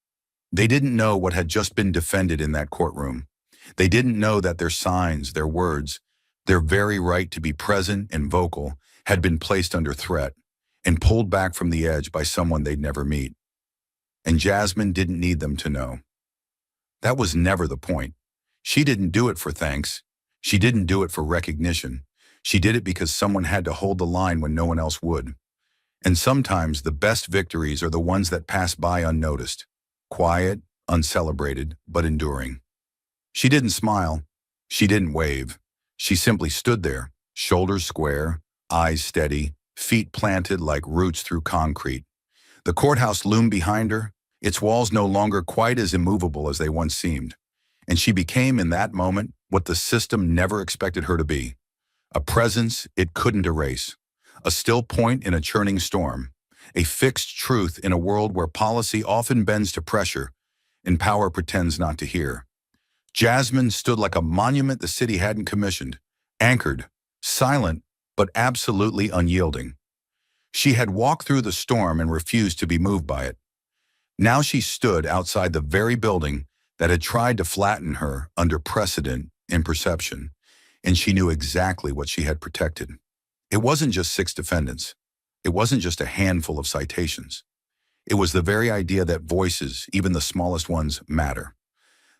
They didn't know what had just been defended in that courtroom. They didn't know that their signs, their words, their very right to be present and vocal had been placed under threat and pulled back from the edge by someone they'd never meet. And Jasmine didn't need them to know. That was never the point. She didn't do it for thanks. She didn't do it for recognition. She did it because someone had to hold the line when no one else would. And sometimes the best victories are the ones that pass by unnoticed, quiet, uncelebrated, but enduring. She didn't smile. She didn't wave. She simply stood there, shoulders square, eyes steady, feet planted like roots through concrete. The courthouse loomed behind her, its walls no longer quite as immovable as they once seemed. And she became, in that moment, what the system never expected her to be. A presence it couldn't erase. A still point in a churning storm. A fixed truth in a world where policy often bends to pressure and power pretends not to hear. Jasmine stood like a monument the city hadn't commissioned, anchored, silent, but absolutely unyielding. She had walked through the storm and refused to be moved by it. Now she stood outside the very building that had tried to flatten her under precedent and perception, and she knew exactly what she had protected. It wasn't just 6 defendants. It wasn't just a handful of citations. It was the very idea that voices, even the smallest ones, matter.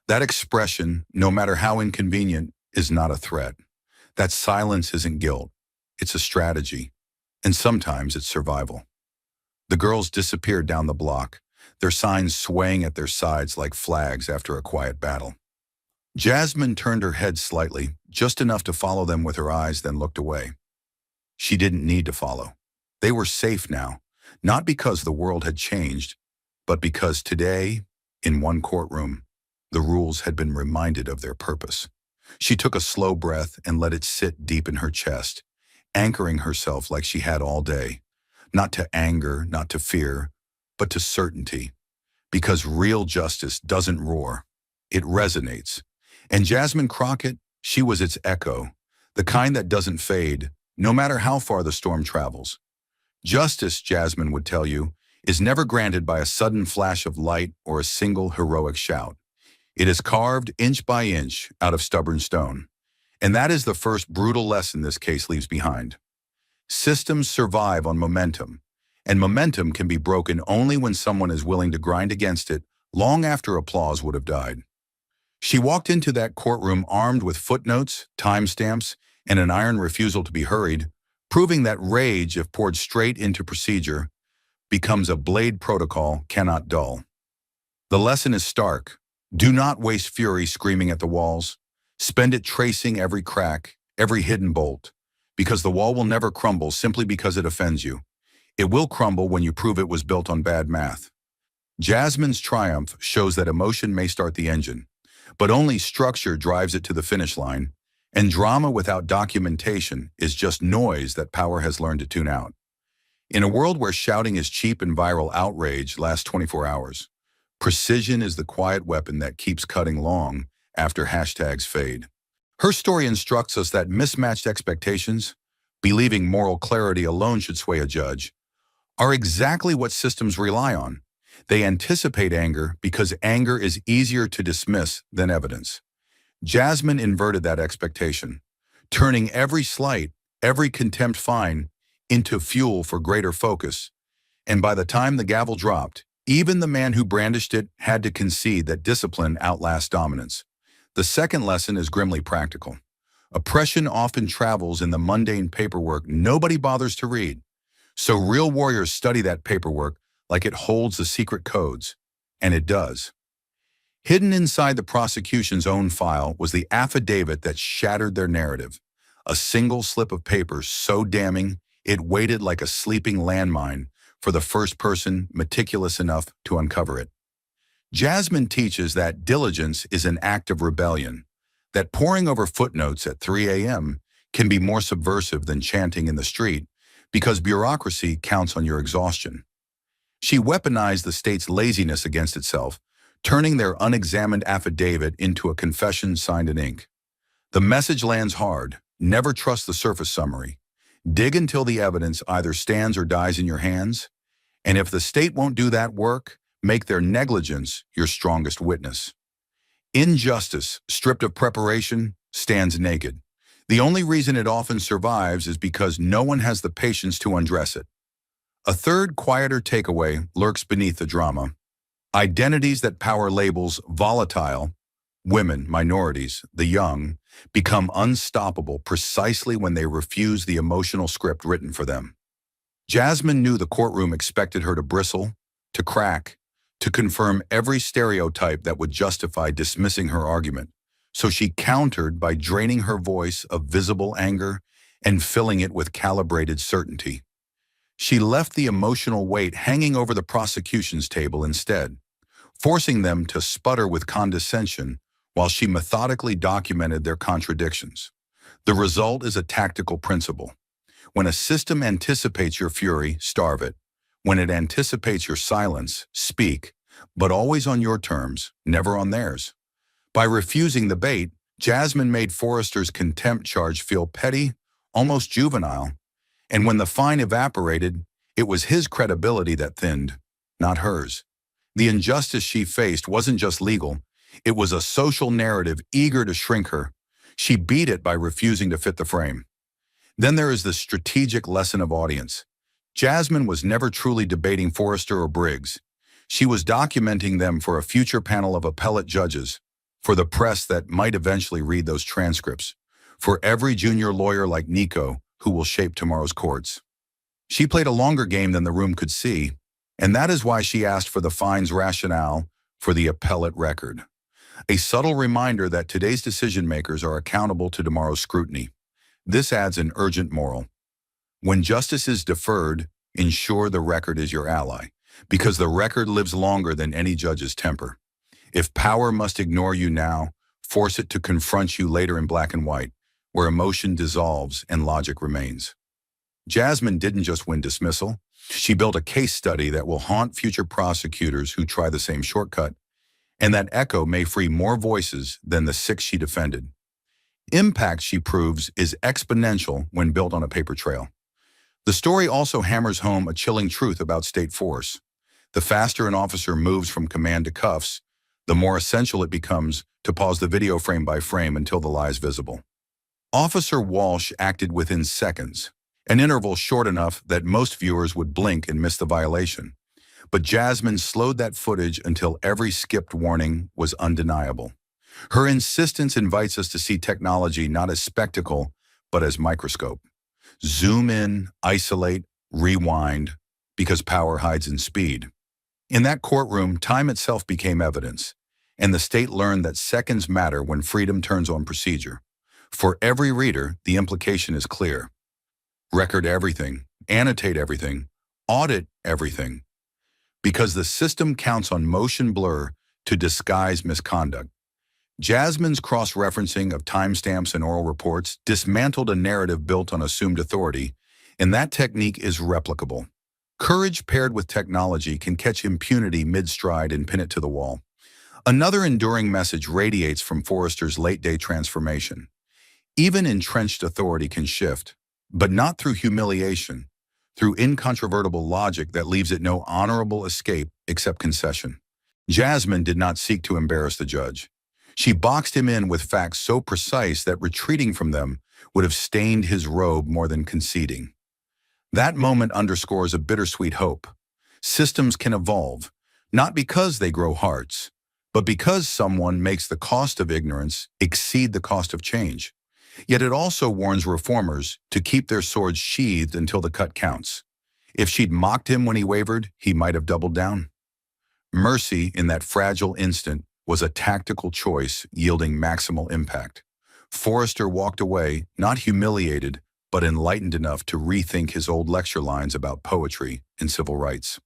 That expression, no matter how inconvenient, is not a threat. That silence isn't guilt. It's a strategy. And sometimes it's survival. The girls disappeared down the block, their signs swaying at their sides like flags after a quiet battle. Jasmine turned her head slightly, just enough to follow them with her eyes, then looked away. She didn't need to follow. They were safe now, not because the world had changed, but because today, in one courtroom, the rules had been reminded of their purpose. She took a slow breath and let it sit deep in her chest, anchoring herself like she had all day, not to anger, not to fear, but to certainty. Because real justice doesn't roar, it resonates. And Jasmine Crockett, she was its echo, the kind that doesn't fade, no matter how far the storm travels. Justice, Jasmine would tell you, is never granted by a sudden flash of light or a single heroic shout. It is carved inch by inch out of stubborn stone. And that is the first brutal lesson this case leaves behind. Systems survive on momentum, and momentum can be broken only when someone is willing to grind against it long after applause would have died. She walked into that courtroom armed with footnotes, timestamps, and an iron refusal to be hurried, proving that rage, if poured straight into procedure, becomes a blade protocol cannot dull. The lesson is stark. Do not waste fury screaming at the walls. Spend it tracing every crack, every hidden bolt, because the wall will never crumble simply because it offends you. It will crumble when you prove it was built on bad math. Jasmine's triumph shows that emotion may start the engine, but only structure drives it to the finish line, and drama without documentation is just noise that power has learned to tune out. In a world where shouting is cheap and viral outrage lasts 24 hours, precision is the quiet weapon that keeps cutting long after hashtags fade. Her story instructs us that mismatched expectations, believing moral clarity alone should sway a judge, are exactly what systems rely on. They anticipate anger because anger is easier to dismiss than evidence. Jasmine inverted that expectation, turning every slight, every contempt fine into fuel for greater focus. And by the time the gavel dropped, even the man who brandished it had to concede that discipline outlasts dominance. The second lesson is grimly practical. Oppression often travels in the mundane paperwork nobody bothers to read. So real warriors study that paperwork like it holds the secret codes, and it does. Hidden inside the prosecution's own file was the affidavit that shattered their narrative, a single slip of paper so damning it waited like a sleeping landmine for the first person meticulous enough to uncover it. Jasmine teaches that diligence is an act of rebellion, that poring over footnotes at 3 a.m. can be more subversive than chanting in the street, because bureaucracy counts on your exhaustion. She weaponized the state's laziness against itself, turning their unexamined affidavit into a confession signed in ink. The message lands hard: never trust the surface summary. Dig until the evidence either stands or dies in your hands, and if the state won't do that work, make their negligence your strongest witness. Injustice, stripped of preparation, stands naked. The only reason it often survives is because no one has the patience to undress it. A third, quieter takeaway lurks beneath the drama. Identities that power labels volatile, women, minorities, the young, become unstoppable precisely when they refuse the emotional script written for them. Jasmine knew the courtroom expected her to bristle, to crack, to confirm every stereotype that would justify dismissing her argument. So she countered by draining her voice of visible anger and filling it with calibrated certainty. She left the emotional weight hanging over the prosecution's table instead, forcing them to sputter with condescension while she methodically documented their contradictions. The result is a tactical principle. When a system anticipates your fury, starve it. When it anticipates your silence, speak, but always on your terms, never on theirs. By refusing the bait, Jasmine made Forrester's contempt charge feel petty, almost juvenile, and when the fine evaporated, it was his credibility that thinned, not hers. The injustice she faced wasn't just legal, it was a social narrative eager to shrink her. She beat it by refusing to fit the frame. Then there is the strategic lesson of audience. Jasmine was never truly debating Forrester or Briggs. She was documenting them for a future panel of appellate judges, for the press that might eventually read those transcripts, for every junior lawyer like Nico who will shape tomorrow's courts. She played a longer game than the room could see, And that is why she asked for the fine's rationale for the appellate record. A subtle reminder that today's decision-makers are accountable to tomorrow's scrutiny. This adds an urgent moral. When justice is deferred, ensure the record is your ally, because the record lives longer than any judge's temper. If power must ignore you now, force it to confront you later in black and white, where emotion dissolves and logic remains. Jasmine didn't just win dismissal. She built a case study that will haunt future prosecutors who try the same shortcut, and that echo may free more voices than the 6 she defended. Impact, she proves, is exponential when built on a paper trail. The story also hammers home a chilling truth about state force. The faster an officer moves from command to cuffs, the more essential it becomes to pause the video frame by frame until the lie is visible. Officer Walsh acted within seconds, an interval short enough that most viewers would blink and miss the violation. But Jasmine slowed that footage until every skipped warning was undeniable. Her insistence invites us to see technology not as spectacle, but as microscope. Zoom in, isolate, rewind, because power hides in speed. In that courtroom, time itself became evidence, and the state learned that seconds matter when freedom turns on procedure. For every reader, the implication is clear. Record everything, annotate everything, audit everything, because the system counts on motion blur to disguise misconduct. Jasmine's cross-referencing of timestamps and oral reports dismantled a narrative built on assumed authority, and that technique is replicable. Courage paired with technology can catch impunity mid-stride and pin it to the wall. Another enduring message radiates from Forrester's late-day transformation. Even entrenched authority can shift, but not through humiliation, through incontrovertible logic that leaves it no honorable escape except concession. Jasmine did not seek to embarrass the judge. She boxed him in with facts so precise that retreating from them would have stained his robe more than conceding. That moment underscores a bittersweet hope. Systems can evolve, not because they grow hearts, but because someone makes the cost of ignorance exceed the cost of change. Yet it also warns reformers to keep their swords sheathed until the cut counts. If she'd mocked him when he wavered, he might have doubled down. Mercy, in that fragile instant, was a tactical choice yielding maximal impact. Forrester walked away, not humiliated, but enlightened enough to rethink his old lecture lines about poetry and civil rights.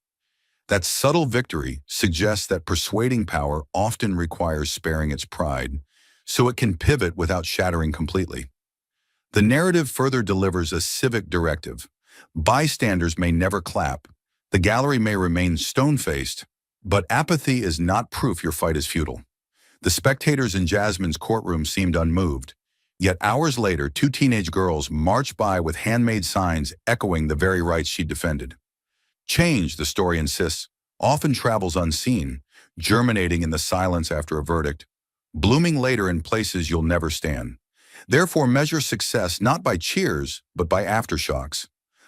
That subtle victory suggests that persuading power often requires sparing its pride, so it can pivot without shattering completely. The narrative further delivers a civic directive. Bystanders may never clap, the gallery may remain stone-faced, but apathy is not proof your fight is futile. The spectators in Jasmine's courtroom seemed unmoved, yet hours later, 2 teenage girls marched by with handmade signs echoing the very rights she defended. Change, the story insists, often travels unseen, germinating in the silence after a verdict, blooming later in places you'll never stand. Therefore, measure success not by cheers, but by aftershocks.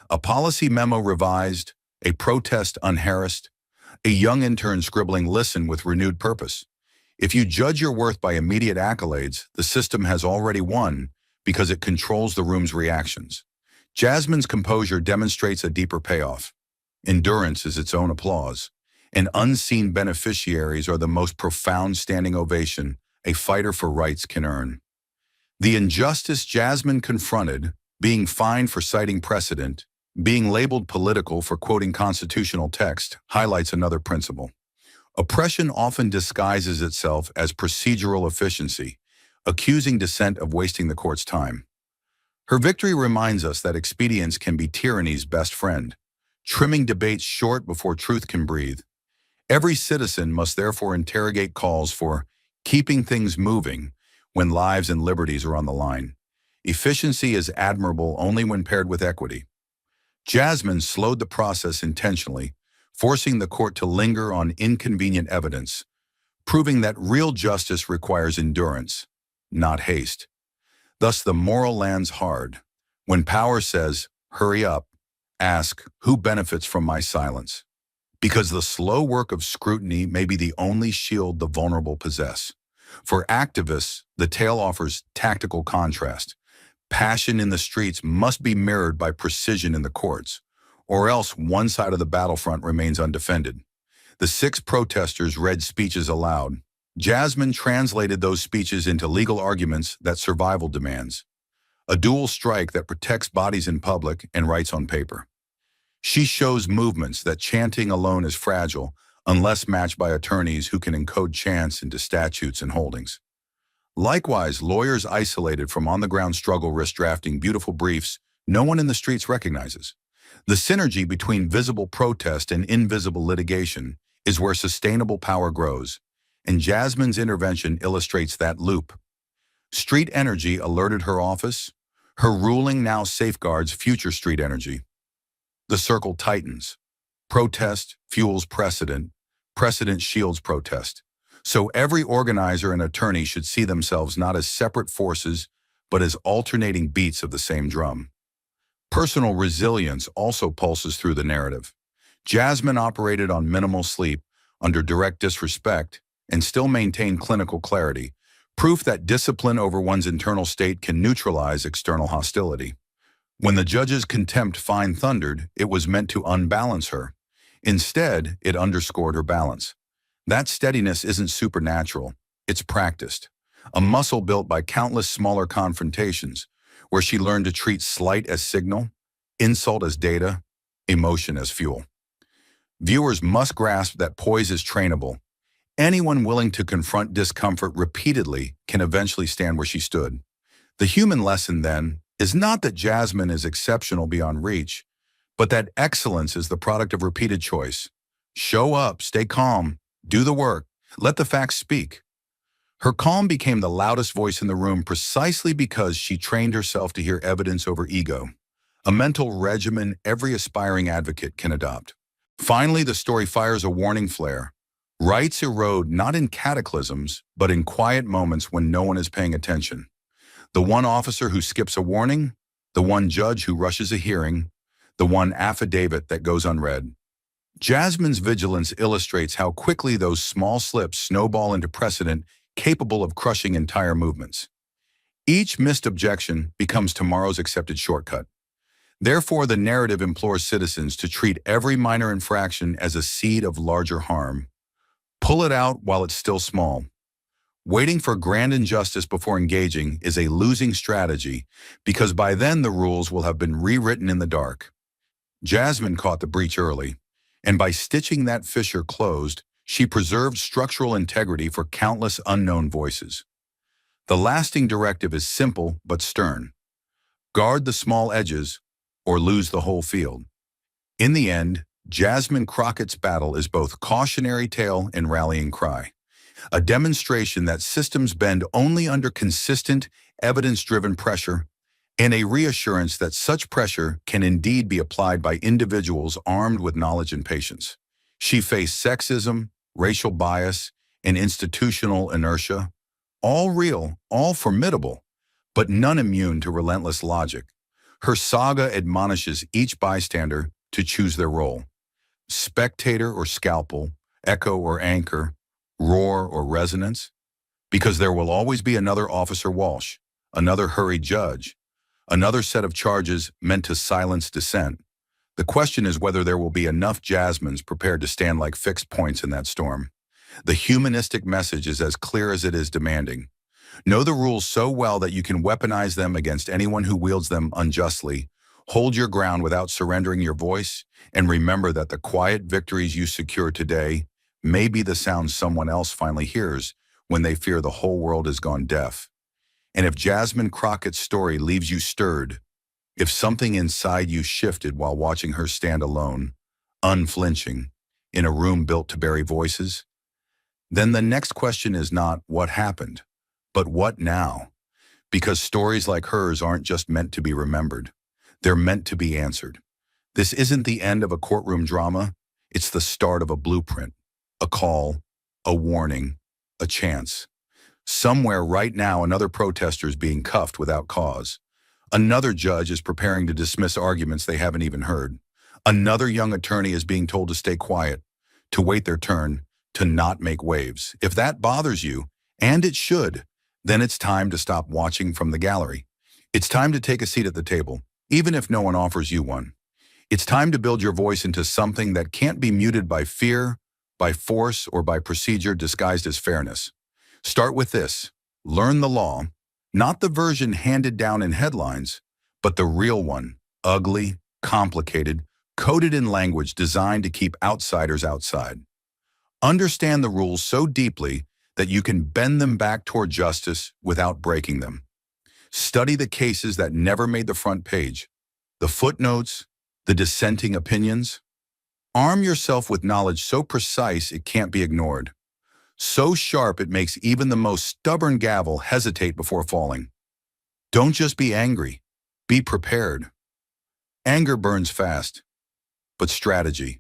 A policy memo revised, a protest unharassed, a young intern scribbling "listen" with renewed purpose. If you judge your worth by immediate accolades, the system has already won because it controls the room's reactions. Jasmine's composure demonstrates a deeper payoff. Endurance is its own applause, and unseen beneficiaries are the most profound standing ovation a fighter for rights can earn. The injustice Jasmine confronted, being fined for citing precedent, being labeled political for quoting constitutional text, highlights another principle. Oppression often disguises itself as procedural efficiency, accusing dissent of wasting the court's time. Her victory reminds us that expedience can be tyranny's best friend, trimming debates short before truth can breathe. Every citizen must therefore interrogate calls for keeping things moving when lives and liberties are on the line. Efficiency is admirable only when paired with equity. Jasmine slowed the process intentionally, forcing the court to linger on inconvenient evidence, proving that real justice requires endurance, not haste. Thus, the moral lands hard. When power says, "Hurry up," ask, "Who benefits from my silence?" Because the slow work of scrutiny may be the only shield the vulnerable possess. For activists, the tale offers tactical contrast. Passion in the streets must be mirrored by precision in the courts. or else one side of the battlefront remains undefended. The 6 protesters read speeches aloud. Jasmine translated those speeches into legal arguments that survival demands. A dual strike that protects bodies in public and rights on paper. She shows movements that chanting alone is fragile unless matched by attorneys who can encode chants into statutes and holdings. Likewise, lawyers isolated from on-the-ground struggle risk drafting beautiful briefs no one in the streets recognizes. The synergy between visible protest and invisible litigation is where sustainable power grows, and Jasmine's intervention illustrates that loop. Street energy alerted her office. Her ruling now safeguards future street energy. The circle tightens. Protest fuels precedent. Precedent shields protest. So every organizer and attorney should see themselves not as separate forces, but as alternating beats of the same drum. Personal resilience also pulses through the narrative. Jasmine operated on minimal sleep, under direct disrespect, and still maintained clinical clarity, proof that discipline over one's internal state can neutralize external hostility. When the judge's contempt fine thundered, it was meant to unbalance her. Instead, it underscored her balance. That steadiness isn't supernatural, it's practiced. A muscle built by countless smaller confrontations, where she learned to treat slight as signal, insult as data, emotion as fuel. Viewers must grasp that poise is trainable. Anyone willing to confront discomfort repeatedly can eventually stand where she stood. The human lesson, then, is not that Jasmine is exceptional beyond reach, but that excellence is the product of repeated choice. Show up, stay calm, do the work, let the facts speak. Her calm became the loudest voice in the room precisely because she trained herself to hear evidence over ego, a mental regimen every aspiring advocate can adopt. Finally, the story fires a warning flare. Rights erode not in cataclysms, but in quiet moments when no one is paying attention. The one officer who skips a warning, the one judge who rushes a hearing, the one affidavit that goes unread. Jasmine's vigilance illustrates how quickly those small slips snowball into precedent capable of crushing entire movements. Each missed objection becomes tomorrow's accepted shortcut. Therefore, the narrative implores citizens to treat every minor infraction as a seed of larger harm. Pull it out while it's still small. Waiting for grand injustice before engaging is a losing strategy because by then the rules will have been rewritten in the dark. Jasmine caught the breach early, and by stitching that fissure closed, she preserved structural integrity for countless unknown voices. The lasting directive is simple but stern. Guard the small edges or lose the whole field. In the end, Jasmine Crockett's battle is both cautionary tale and rallying cry, a demonstration that systems bend only under consistent, evidence-driven pressure, and a reassurance that such pressure can indeed be applied by individuals armed with knowledge and patience. She faced sexism, racial bias, and institutional inertia, all real, all formidable, but none immune to relentless logic. Her saga admonishes each bystander to choose their role. Spectator or scalpel, echo or anchor, roar or resonance, because there will always be another Officer Walsh, another hurried judge, another set of charges meant to silence dissent. The question is whether there will be enough Jasmines prepared to stand like fixed points in that storm. The humanistic message is as clear as it is demanding. Know the rules so well that you can weaponize them against anyone who wields them unjustly. Hold your ground without surrendering your voice, and remember that the quiet victories you secure today may be the sound someone else finally hears when they fear the whole world has gone deaf. And if Jasmine Crockett's story leaves you stirred, if something inside you shifted while watching her stand alone, unflinching, in a room built to bury voices, then the next question is not what happened, but what now? Because stories like hers aren't just meant to be remembered. They're meant to be answered. This isn't the end of a courtroom drama. It's the start of a blueprint, a call, a warning, a chance. Somewhere right now, another protester is being cuffed without cause. Another judge is preparing to dismiss arguments they haven't even heard. Another young attorney is being told to stay quiet, to wait their turn, to not make waves. If that bothers you, and it should, then it's time to stop watching from the gallery. It's time to take a seat at the table, even if no one offers you one. It's time to build your voice into something that can't be muted by fear, by force, or by procedure disguised as fairness. Start with this. Learn the law, not the version handed down in headlines, but the real one, ugly, complicated, coded in language designed to keep outsiders outside. Understand the rules so deeply that you can bend them back toward justice without breaking them. Study the cases that never made the front page, the footnotes, the dissenting opinions. Arm yourself with knowledge so precise it can't be ignored, so sharp it makes even the most stubborn gavel hesitate before falling. Don't just be angry, be prepared. Anger burns fast, but strategy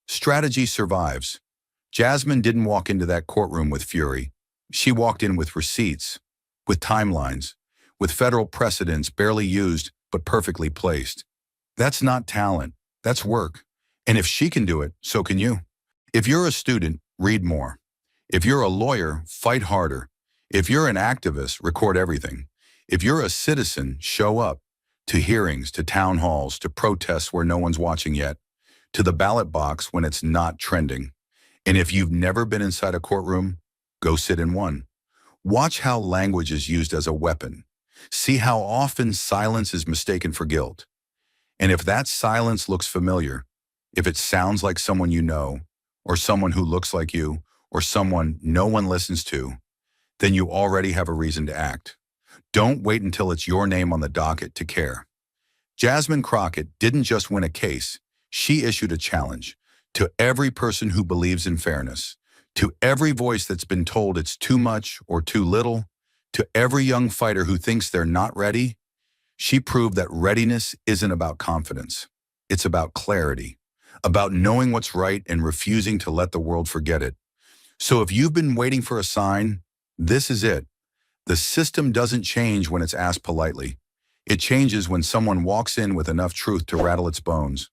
survives. Jasmine didn't walk into that courtroom with fury. She walked in with receipts, with timelines, with federal precedents barely used but perfectly placed. That's not talent, that's work. And if she can do it, so can you. If you're a student, read more. If you're a lawyer, fight harder. If you're an activist, record everything. If you're a citizen, show up. To hearings, to town halls, to protests where no one's watching yet, to the ballot box when it's not trending. And if you've never been inside a courtroom, go sit in one. Watch how language is used as a weapon. See how often silence is mistaken for guilt. And if that silence looks familiar, if it sounds like someone you know, or someone who looks like you, or someone no one listens to, then you already have a reason to act. Don't wait until it's your name on the docket to care. Jasmine Crockett didn't just win a case, she issued a challenge to every person who believes in fairness, to every voice that's been told it's too much or too little, to every young fighter who thinks they're not ready. She proved that readiness isn't about confidence. It's about clarity, about knowing what's right and refusing to let the world forget it. So if you've been waiting for a sign, this is it. The system doesn't change when it's asked politely. It changes when someone walks in with enough truth to rattle its bones.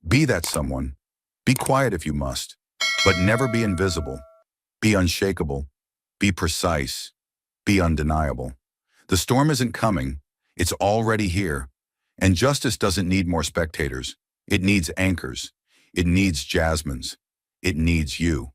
Be that someone. Be quiet if you must, but never be invisible. Be unshakable. Be precise. Be undeniable. The storm isn't coming. It's already here. And justice doesn't need more spectators. It needs anchors. It needs Jasmines. It needs you.